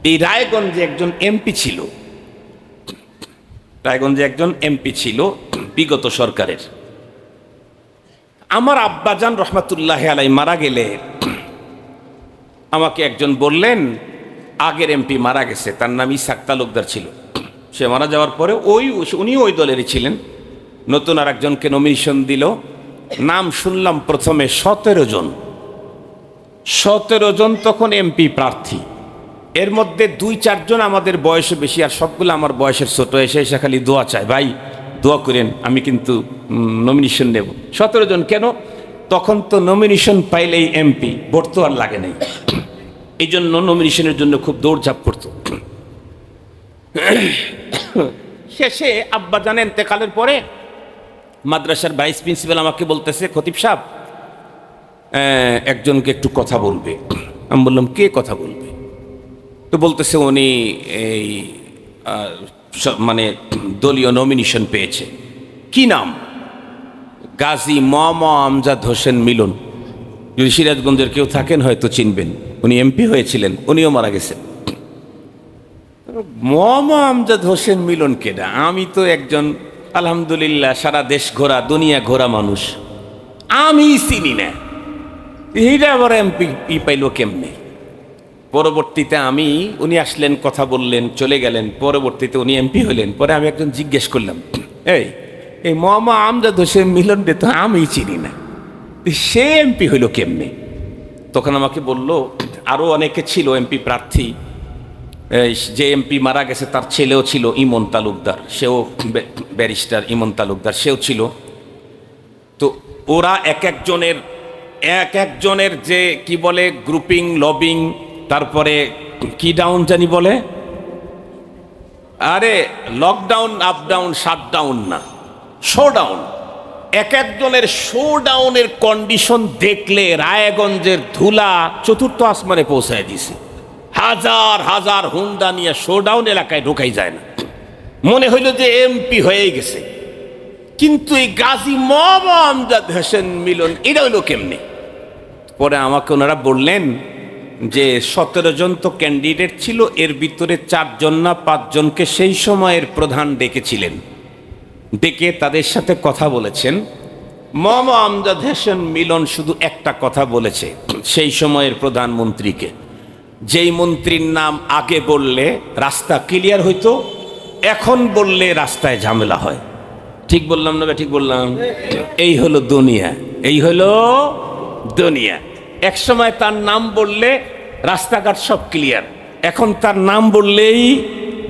এই রায়গঞ্জে একজন এমপি ছিল, রায়গঞ্জে একজন এমপি ছিল বিগত সরকারের। আমার আব্বাজান রহমাতুল্লাহ আলাই মারা গেলে আমাকে একজন বললেন, আগের এমপি মারা গেছে, তার নাম ইসাক তালুকদার ছিল। সে মারা যাওয়ার পরে উনি ওই দলেরই ছিলেন। নতুন আর একজনকে নমিনেশন দিল। নাম শুনলাম প্রথমে 17 জন। 17 জন তখন এমপি প্রার্থী। এর মধ্যে 2-4 জন আমাদের বয়সে বেশি, আর সবগুলো আমার বয়সের ছোট। এসে খালি দোয়া চায়, ভাই দোয়া করেন, আমি কিন্তু নমিনেশন নেব। 17 জন কেন? তখন তো নমিনেশন পাইলেই এমপি, ভোট তো আর লাগে নাই। এই জন্য নমিনেশনের জন্য খুব দৌড়ঝাঁপ করত। শেষে আব্বাজান ইন্তেকালের পরে মাদ্রাসার ভাইস প্রিন্সিপাল আমাকে বলতেছে, খতিব সাহেব একজনকে একটু কথা বলবে। আমি বললাম, কে কথা বলবে? তো বলতেছে উনি এই মানে দলীয় নমিনেশন পেয়েছে। কি নাম? গাজী মোহাম্মদ আমজাদ হোসেন মিলন। যদি সিরাজগঞ্জের কেউ থাকেন হয়তো চিনবেন, উনি এমপি হয়েছিলেন, উনিও মারা গেছেন। মোহাম্মদ আমজাদ হোসেন মিলন কেডা? আমি তো একজন আলহামদুলিল্লাহ সারা দেশ ঘোরা, দুনিয়া ঘোরা মানুষ, আমি চিনি না। এইটা আবার এমপি পাইল কেমনে? পরবর্তীতে উনি আসলেন, কথা বললেন, চলে গেলেন। পরবর্তীতে উনি এমপি হলেন। পরে আমি একজন জিজ্ঞেস করলাম, এই মোহাম্মদ আমজাদ হোসেন মিলন রে তো আমি চিনি না, সে এমপি হইল কেমনে? তখন আমাকে বলল, আরও অনেকে ছিল এমপি প্রার্থী। যে এমপি মারা গেছে তার ছেলেও ছিল, ইমন তালুকদার, সেও ব্যারিস্টার ইমন তালুকদার, সেও ছিল। তো ওরা এক একজনের যে কি বলে গ্রুপিং, লবিং, তারপরে কি ডাউন জানি বলে, আরে লকডাউন, আপ ডাউন, শাটডাউন না, শোডাউন। এক একজনের শোডাউনের কন্ডিশন দেখলে রায়গঞ্জের ধুলা চতুর্থ আসমানে পৌঁছায় দিছে। হাজার হাজার হুন্ডা নিয়ে শোডাউন এলাকায় ঢোকাই যায় না, মনে হইল যে এমপি হয়েই গেছে। কিন্তু এই গাজী মোহাম্মদ আমজাদ হোসেন মিলন এটা হইল কেমনে? পরে আমাকে ওনারা বললেন যে 17 জন তো ক্যান্ডিডেট ছিল, এর ভিতরে 4 জন না 5 জনকে সেই সময়ের প্রধান ডেকেছিলেন, ডেকে তাদের সাথে কথা বলেছেন। মোহাম্মদ আমজাদ হোসেন মিলন শুধু একটা কথা বলেছে সেই সময়ের প্রধানমন্ত্রীকে, যেই মন্ত্রীর নাম আগে বললে রাস্তা ক্লিয়ার হইতো, এখন বললে রাস্তায় ঝামেলা হয়। ঠিক বললাম না? ঠিক বললাম? এই হলো দুনিয়া, এই হলো দুনিয়া। এক সময় তার নাম বললে রাস্তাঘাট সব ক্লিয়ার, এখন তার নাম বললেই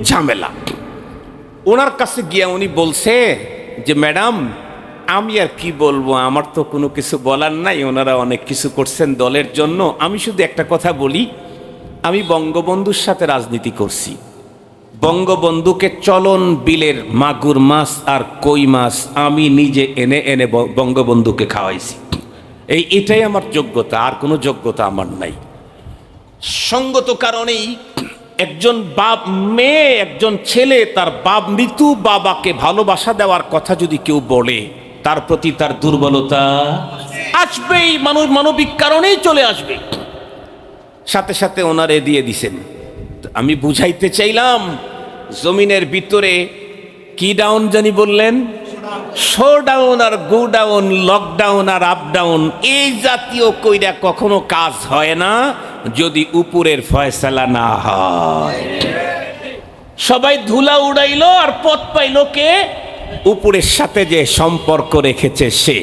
ঝামেলা। ওনার কাছে গিয়া উনি বলছে যে, ম্যাডাম আমি আর কি বলবো, আমার তো কোনো কিছু বলার নাই, ওনারা অনেক কিছু করছেন দলের জন্য। আমি শুধু একটা কথা বলি, আমি বঙ্গবন্ধুর সাথে রাজনীতি করছি। বঙ্গবন্ধুকে চলন বিলের মাগুর মাছ আর কই মাছ আমি নিজে এনে এনে বঙ্গবন্ধুকে খাওয়াইছি। এটাই আমার যোগ্যতা, আর কোনো যোগ্যতা আমার নাই। সঙ্গত কারণেই একজন মেয়ে, একজন ছেলে তার মৃত্যু বাবাকে ভালোবাসা দেওয়ার কথা যদি কেউ বলে, তার প্রতি তার দুর্বলতা আসবেই, মানবিক কারণেই চলে আসবে। সাথে সাথে ওনারে দিয়ে দিছেন। আমি বুঝাইতে চাইলাম, জমিনের ভিতরে কি ডাউন জানি বললেন, শোডাউন আর গো ডাউন, লকডাউন আর আপ ডাউন, এই জাতীয় কইরা কখনো কাজ হয় না যদি উপরের ফয়সালা না হয়। সবাই ধুলা উড়াইলো আর পথ পাইলো কে? উপরের সাথে যে সম্পর্ক রেখেছে সে।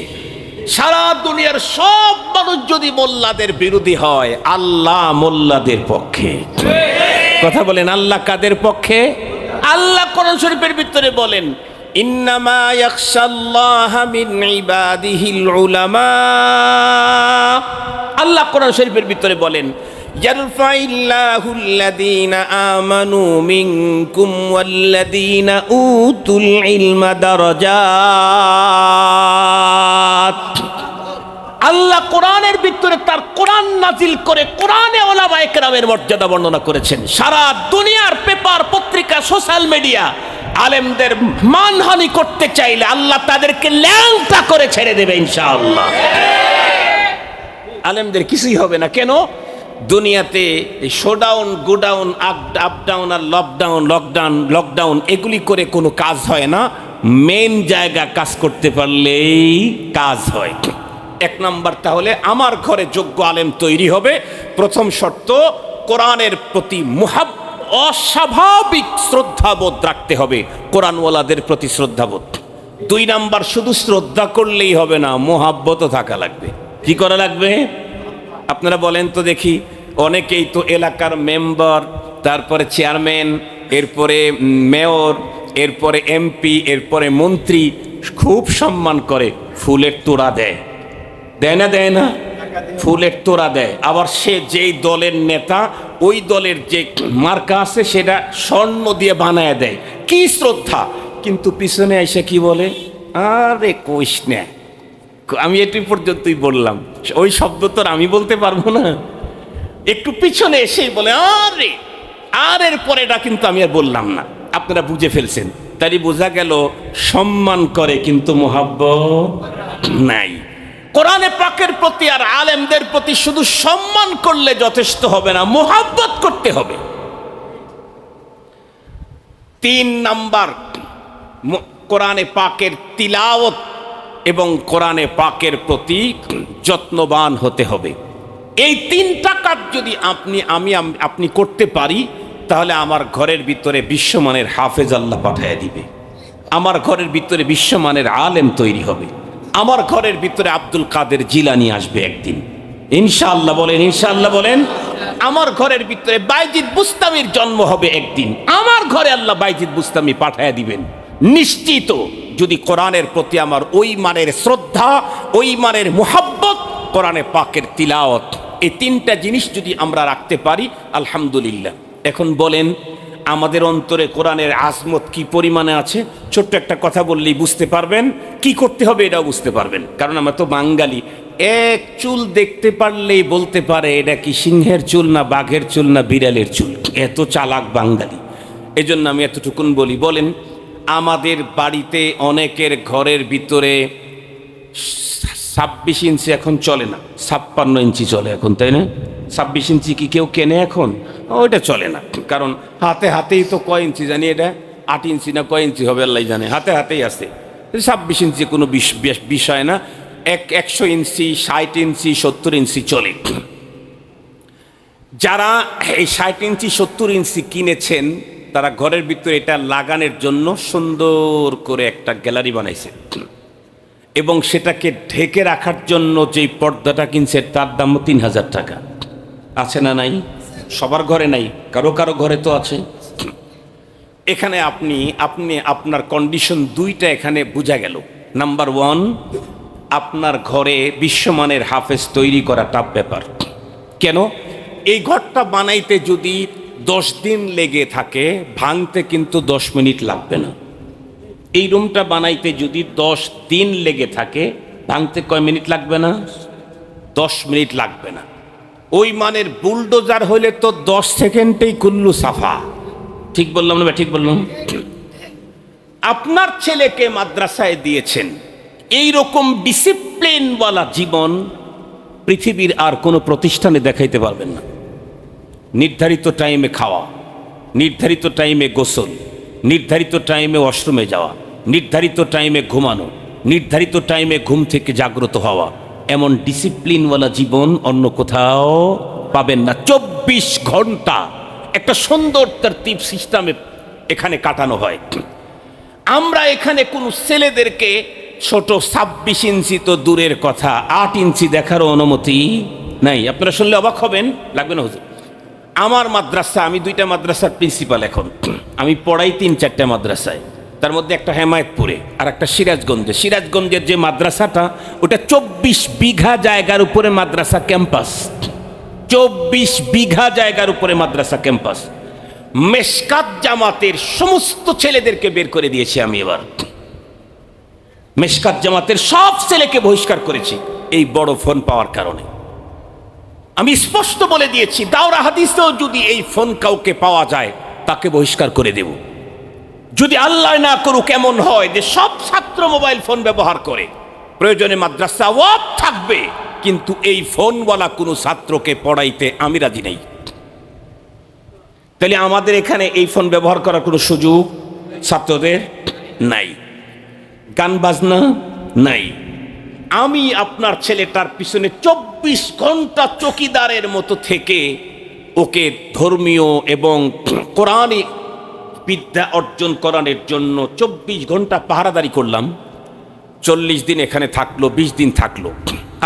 সারা দুনিয়ার সব মানুষ যদি মোল্লাদের বিরোধী হয়, আল্লাহ মোল্লাদের পক্ষে। কথা বলেন, আল্লাহ কাদের পক্ষে? আল্লাহ কোরআন শরীফের ভিতরে বলেন, ইন্নামা ইয়াখশাল্লাহা মিন ইবাদিহিল উলামা। আল্লাহ কোরআন শরীফের ভিতরে বলেন, ইয়ারফাইল্লাহুল্লাযীনা আমানু মিনকুম ওয়াল্লাযীনা উতুল ইলমা দারাজাত। আল্লাহ কোরআনের ভিতরে তার কোরআন নাজিল করে কোরআনে ওলামায়ে কেরামের মর্যাদা বর্ণনা করেছেন। সারা দুনিয়ার পেপার, পত্রিকা, সোশ্যাল মিডিয়া আলেমদের মানহানি করতে চাইলে আল্লাহ তাদেরকে ল্যাংটা করে ছেড়ে দেবে ইনশাআল্লাহ। আলেমদের কিছুই হবে না। কেন? দুনিয়াতে শোডাউন, গোডাউন, আপ ডাউন আর লকডাউন এগুলি করে কোনো কাজ হয় না। মেন জায়গা কাজ করতে পারলেই কাজ হয়। এক নাম্বার, তাহলে আমার ঘরে যোগ্য আলেম তৈরি হবে। প্রথম শর্ত, কোরআনের প্রতি অস্বাভাবিক শ্রদ্ধাবোধ রাখতে হবে, কোরআনওয়ালাদের প্রতি শ্রদ্ধাবোধ। দুই নাম্বার, শুধু শ্রদ্ধা করলেই হবে না, মোহাব্বতও থাকা লাগবে। কি করা লাগবে? আপনারা বলেন তো দেখি। অনেকেই তো এলাকার মেম্বার, তারপরে চেয়ারম্যান, এরপরে মেয়র, এরপরে এমপি, এরপরে মন্ত্রী খুব সম্মান করে, ফুলের তোড়া দেয়, দেয় না? দেয় না? ফুলের তোড়া দেয়। আবার সে যেই দলের নেতা, ওই দলের যে মার্কা আছে সেটা স্বর্ণ দিয়ে বানায় দেয়। কি শ্রদ্ধা! কিন্তু পিছনে এসে কি বলে, আরে কইস না। আমি এটি পর্যন্তই বললাম, ওই শব্দ তো আমি বলতে পারবো না। একটু পিছনে এসেই বলে আরে, আর এর পরেটা কিন্তু আমি আর বললাম না। আপনারা বুঝে ফেলছেন। তাই বোঝা গেল সম্মান করে কিন্তু মোহাব্বত নাই। কোরআনে পাকের প্রতি আর আলেমদের প্রতি শুধু সম্মান করলে যথেষ্ট হবে না, মোহাব্বত করতে হবে। তিন নাম্বার, কোরআনে পাকের তিলাওয়াত এবং কোরআনে পাকের প্রতি যত্নবান হতে হবে। এই তিনটা কাজ যদি আপনি করতে পারি, তাহলে আমার ঘরের ভিতরে বিশ্বমানের হাফেজ আল্লাহ পাঠিয়ে দিবে, আমার ঘরের ভিতরে বিশ্বমানের আলেম তৈরি হবে, আমার ঘরের ভিতরে আব্দুল কাদের জিলানী আসবে একদিন, ইনশাআল্লাহ বলেন, ইনশাআল্লাহ বলেন। আমার ঘরের ভিতরে বাইজিদ বুস্তামির জন্ম হবে একদিন, আমার ঘরে আল্লাহ বাইজিদ বুস্তামি পাঠিয়ে দিবেন নিশ্চিত, যদি কোরআনের প্রতি আমার ওই মানের শ্রদ্ধা, ওই মানের মুহাব্বত, কোরআনে পাকের তিলাওয়াত, এই তিনটা জিনিস যদি আমরা রাখতে পারি, আলহামদুলিল্লাহ। এখন বলেন, আমাদের অন্তরে কোরআনের আজমত কি পরিমাণে আছে? ছোট্ট একটা কথা বললেই বুঝতে পারবেন। কি করতে হবে এটাও বুঝতে পারবেন, কারণ আমরা তো বাঙালি। এক চুল দেখতে পারলেই বলতে পারে এটা কি সিংহের চুল না বাঘের চুল না বিড়ালের চুল, এত চালাক বাঙালি। এজন্য আমি এতটুকুন বলি। বলেন, আমাদের বাড়িতে অনেকের ঘরের ভিতরে 26 ইঞ্চি এখন চলে না, 56 ইঞ্চি চলে এখন, তাই না? 26 ইঞ্চি কি কেউ কেনে এখন? ওইটা চলে না, কারণ হাতে হাতেই তো কয় ইঞ্চি জানি, এটা 8 ইঞ্চি না কয় ইঞ্চি হবে আল্লাহ জানে, হাতে হাতেই আছে। 26 ইঞ্চি কোনো বিষয় না। 100 ইঞ্চি, 60 ইঞ্চি, 70 ইঞ্চি চলে। যারা এই 60 ইঞ্চি 70 ইঞ্চি কিনেছেন, তারা ঘরের ভিতরে এটা লাগানোর জন্য সুন্দর করে একটা গ্যালারি বানাইছে, এবং সেটাকে ঢেকে রাখার জন্য যেই পর্দাটা কিনছে তার দাম 3000 টাকা। আছে না নাই? সবার ঘরে নাই, কারো কারো ঘরে তো আছে। এখানে আপনি আপনার কন্ডিশন দুইটা এখানে বোঝা গেল। নাম্বার 1, আপনার ঘরে বিশ্বমানের হাফেজ তৈরি করা টাফ ব্যাপার। কেন? এই ঘরটা বানাইতে যদি 10 দিন লেগে থাকে, ভাঙতে কিন্তু 10 মিনিট লাগবে না। এই রুমটা বানাইতে যদি 10 দিন লেগে থাকে, ভাঙতে কয় মিনিট লাগবে না? 10 মিনিট লাগবে না। ওই মানের বুলডোজার হইলে তো 10 সেকেন্ডেই কুল্লু সাফা। ঠিক বললাম না? ঠিক বললাম। আপনার ছেলেকে মাদ্রাসায় দিয়েছেন, এই রকম ডিসিপ্লিনওয়ালা জীবন পৃথিবীর আর কোনো প্রতিষ্ঠানে দেখাইতে পারবেন না। নির্ধারিত টাইমে খাওয়া, নির্ধারিত টাইমে গোসল, নির্ধারিত টাইমে ওয়াশরুমে যাওয়া, নির্ধারিত টাইমে ঘুমানো, নির্ধারিত টাইমে ঘুম থেকে জাগ্রত হওয়া, এমন ডিসিপ্লিনওয়ালা জীবন অন্য কোথাও পাবেন না। 24 ঘন্টা একটা সুন্দর তারতিব সিস্টেমে এখানে কাটানো হয়। আমরা এখানে কোনো ছেলেদেরকে ছোট 26 ইঞ্চি তো দূরের কথা, 8 ইঞ্চি দেখারও অনুমতি নাই। আপনারা শুনলে অবাক হবেন, লাগবে না হুজুর? আমার মাদ্রাসা, আমি 2টা মাদ্রাসার প্রিন্সিপাল এখন, আমি পড়াই 3-4টা মাদ্রাসায়, তার মধ্যে একটা হেমায়েতপুরে আর একটা সিরাজগঞ্জে। সিরাজগঞ্জের যে মাদ্রাসাটা, ওটা 24 বিঘা জায়গার উপরে মাদ্রাসা ক্যাম্পাস, 24 বিঘা জায়গার উপরে মাদ্রাসা ক্যাম্পাস। মেশকাত জামাতের সমস্ত ছেলেদেরকে বের করে দিয়েছি আমি এবার, মেশকাত জামাতের সব ছেলেকে বহিষ্কার করেছি এই বড় ফোন পাওয়ার কারণে। আমি স্পষ্ট বলে দিয়েছি, দাওরা হাদিসেও যদি এই ফোন কাউকে পাওয়া যায়, তাকে বহিষ্কার করে দেব। যদি আল্লাহ না করুক এমন হয় যে সব ছাত্র মোবাইল ফোন ব্যবহার করে, প্রয়োজনে মাদ্রাসা ওয়াক থাকবে, কিন্তু এই ফোনওয়ালা কোনো ছাত্রকে পড়াইতে আমি রাজি নেই। তাহলে আমাদের এখানে এই ফোন ব্যবহার করার কোনো সুযোগ ছাত্রদের নাই, গান বাজনা নাই, আমি আপনার ছেলেটার পিছনে 24 ঘন্টা চকিদারের মতো থেকে ওকে ধর্মীয় এবং কোরআনিক বিদ্যা অর্জন করানোর জন্য 24 ঘন্টা পাহারাদারি করলাম। 40 দিন এখানে থাকলো, 20 দিন থাকলো।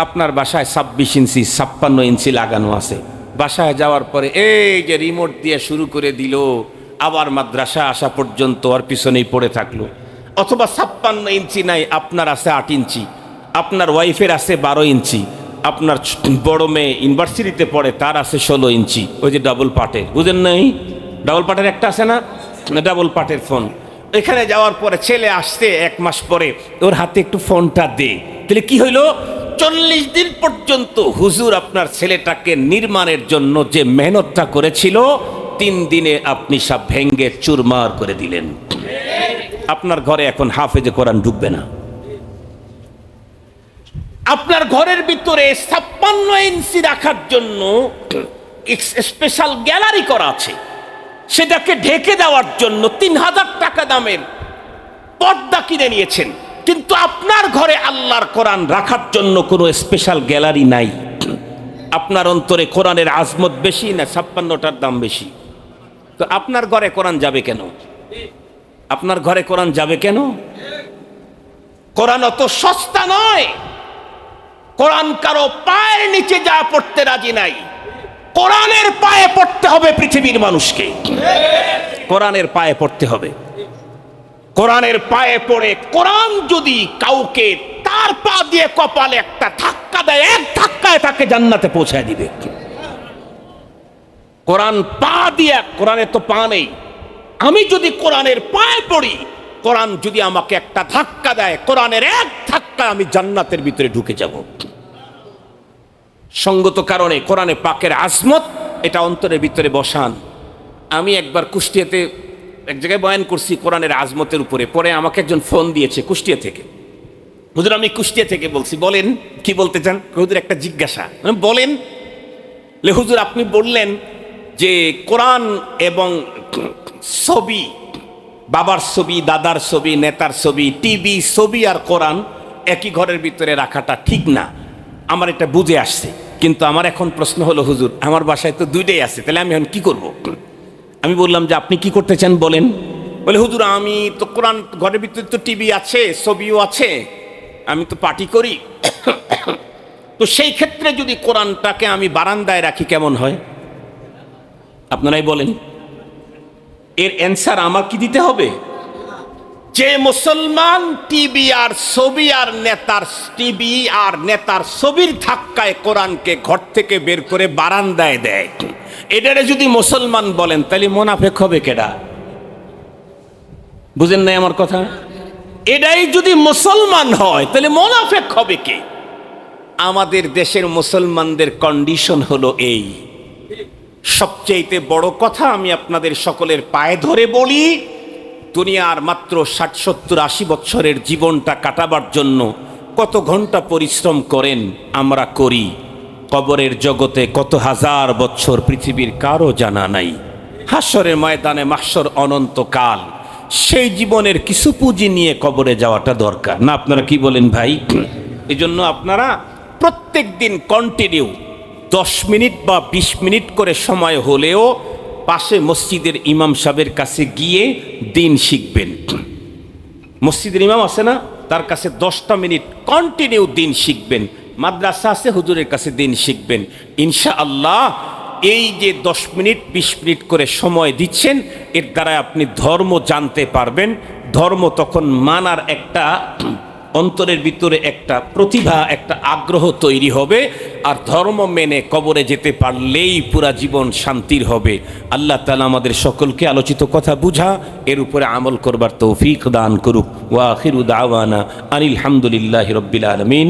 আপনার বাসায় 26 ইঞ্চি 56 ইঞ্চি লাগানো আছে। বাসায় যাওয়ার পরে এই যে রিমোট দিয়ে শুরু করে দিল, আবার মাদ্রাসা আসা পর্যন্ত ওর পিছনেই পড়ে থাকলো। অথবা 56 ইঞ্চি নাই, আপনার আছে 8 ইঞ্চি, আপনার ওয়াইফের আছে 12 ইঞ্চি, আপনার বড় মেয়ে ইউনিভার্সিটিতে পড়ে তার আছে 16 ইঞ্চি। ওই যে ডাবল পাটের, বুঝেন নাই? ডাবল পাটের একটা আছে না, ডাবল পাটের ফোন। এখানে যাওয়ার পরে ছেলে আসছে 1 মাস পরে, ওর হাতে একটু ফোনটা দে। তাহলে কি হইলো? 40 দিন পর্যন্ত হুজুর আপনার ছেলেটাকে নির্মাণের জন্য যে মেহনতটা করেছিল, 3 দিনে আপনি সব ভেঙ্গে চুরমার করে দিলেন। আপনার ঘরে এখন হাফেজে কোরআন ঢুকবে না। আপনার ঘরের ভিতরে 56 ইঞ্চি রাখার জন্য স্পেশাল গ্যালারি করা আছে, সেটাকে ঢেকে দেওয়ার জন্য 3000 টাকা দামের পর্দা কিনে নিয়েছেন। কিন্তু আপনার ঘরে আল্লাহর কোরআন রাখার জন্য কোনো স্পেশাল গ্যালারি নাই। আপনার অন্তরে কোরআনের আজমত বেশি না 56টার দাম বেশি? তো আপনার ঘরে কোরআন যাবে কেন? আপনার ঘরে কোরআন যাবে কেন? কোরআন অত সস্তা নয়। কোরআন কারো পায়ের নিচে যা পড়তে রাজি নাই। কোরআনের পায়ে পড়তে হবে পৃথিবীর মানুষকে, কোরআনের পায়ে পড়তে হবে। কোরআনের পায়ে পড়ে কোরআন যদি কাউকে তার পা দিয়ে কপালে একটা ধাক্কা দেয়, 1 ধাক্কায় তাকে জান্নাতে পৌঁছায় দিবে। কোরআন পা দিয়ে, কোরআনের তো পা নেই। আমি যদি কোরআনের পায়ে পড়ি, কোরআন যদি আমাকে একটা ধাক্কা দেয়, কোরআনের 1 ধাক্কা আমি জান্নাতের ভিতরে ঢুকে যাব। সঙ্গত কারণে কোরআনে পাকের আজমত এটা অন্তরের ভিতরে বসান। আমি একবার কুষ্টিয়াতে এক জায়গায় বয়ান করছি কোরআনের আজমতের উপরে। পরে আমাকে একজন ফোন দিয়েছে কুষ্টিয়া থেকে। হুজুর আমি কুষ্টিয়া থেকে বলছি। বলেন কি বলতে চান? হুজুর একটা জিজ্ঞাসা। বলেন। হুজুর আপনি বললেন যে কোরআন এবং ছবি, বাবার ছবি, দাদার ছবি, নেতার ছবি, টিভি, ছবি আর কোরআন একই ঘরের ভিতরে রাখাটা ঠিক না। আমার এটা বুঝে আসছে, কিন্তু আমার এখন প্রশ্ন হলো হুজুর আমার বাসায় তো 2টাই আছে, তাহলে আমি এখন কি করব? আমি বললাম যে আপনি কি করতে চান বলেন। বলে হুজুর আমি তো কোরআন, ঘরের ভিতরে তো টিভি আছে, ছবিও আছে, আমি তো পার্টি করি, তো সেই ক্ষেত্রে যদি কোরআনটাকে আমি বারান্দায় রাখি কেমন হয়? আপনারাই বলেন। এর অ্যান্সার আমার কি দিতে হবে? যে মুসলমান টিভি আর ছবি আর নেতার ছবির ধাক্কায় কোরআনকে ঘর থেকে বের করে বারান্দায় দেয়, এটারে যদি মুসলমান বলেন তাহলে মুনাফিক হবে কেডা? বুঝেন নাই আমার কথা? এটাই যদি মুসলমান হয় তাহলে মুনাফিক হবে কে? আমাদের দেশের মুসলমানদের কন্ডিশন হলো এই। সবচেয়ে বড় কথা আমি আপনাদের সকলের পায়ে ধরে বলি, দুনিয়ার মাত্র 60, 70, 80 বছরের জীবনটা কাটাবার জন্য কত ঘন্টা পরিশ্রম করেন আমরা করি। কবরের জগতে কত হাজার বছর পৃথিবীর কারো জানা নাই। হাসরের ময়দানে মাহশর অনন্তকাল, সেই জীবনের কিছু পুঁজি নিয়ে কবরে যাওয়াটা দরকার না? আপনারা কি বলেন ভাই? এই জন্য আপনারা প্রত্যেক দিন কন্টিনিউ 10 মিনিট বা 20 মিনিট করে সময় হলেও পাশে মসজিদের ইমাম সাহেবের কাছে গিয়ে দিন শিখবেন। মসজিদের ইমাম আছে না, তার কাছে 10টা মিনিট কন্টিনিউ দিন শিখবেন। মাদ্রাসা আছে, হুজুরের কাছে দিন শিখবেন। ইনশাআল্লাহ এই যে 10 মিনিট 20 মিনিট করে সময় দিচ্ছেন, এর দ্বারা আপনি ধর্ম জানতে পারবেন। ধর্ম তখন মানার একটা অন্তরের ভিতরে একটা প্রতিভা, একটা আগ্রহ তৈরি হবে। আর ধর্ম মেনে কবরে যেতে পারলেই পুরা জীবন শান্তির হবে। আল্লাহ তাআলা আমাদের সকলকে আলোচিত কথা বুঝা এর উপরে আমল করবার তৌফিক দান করুক। ওয়া আখিরু দাওয়ানা আনিল হামদুলিল্লাহি রাব্বিল আলামিন।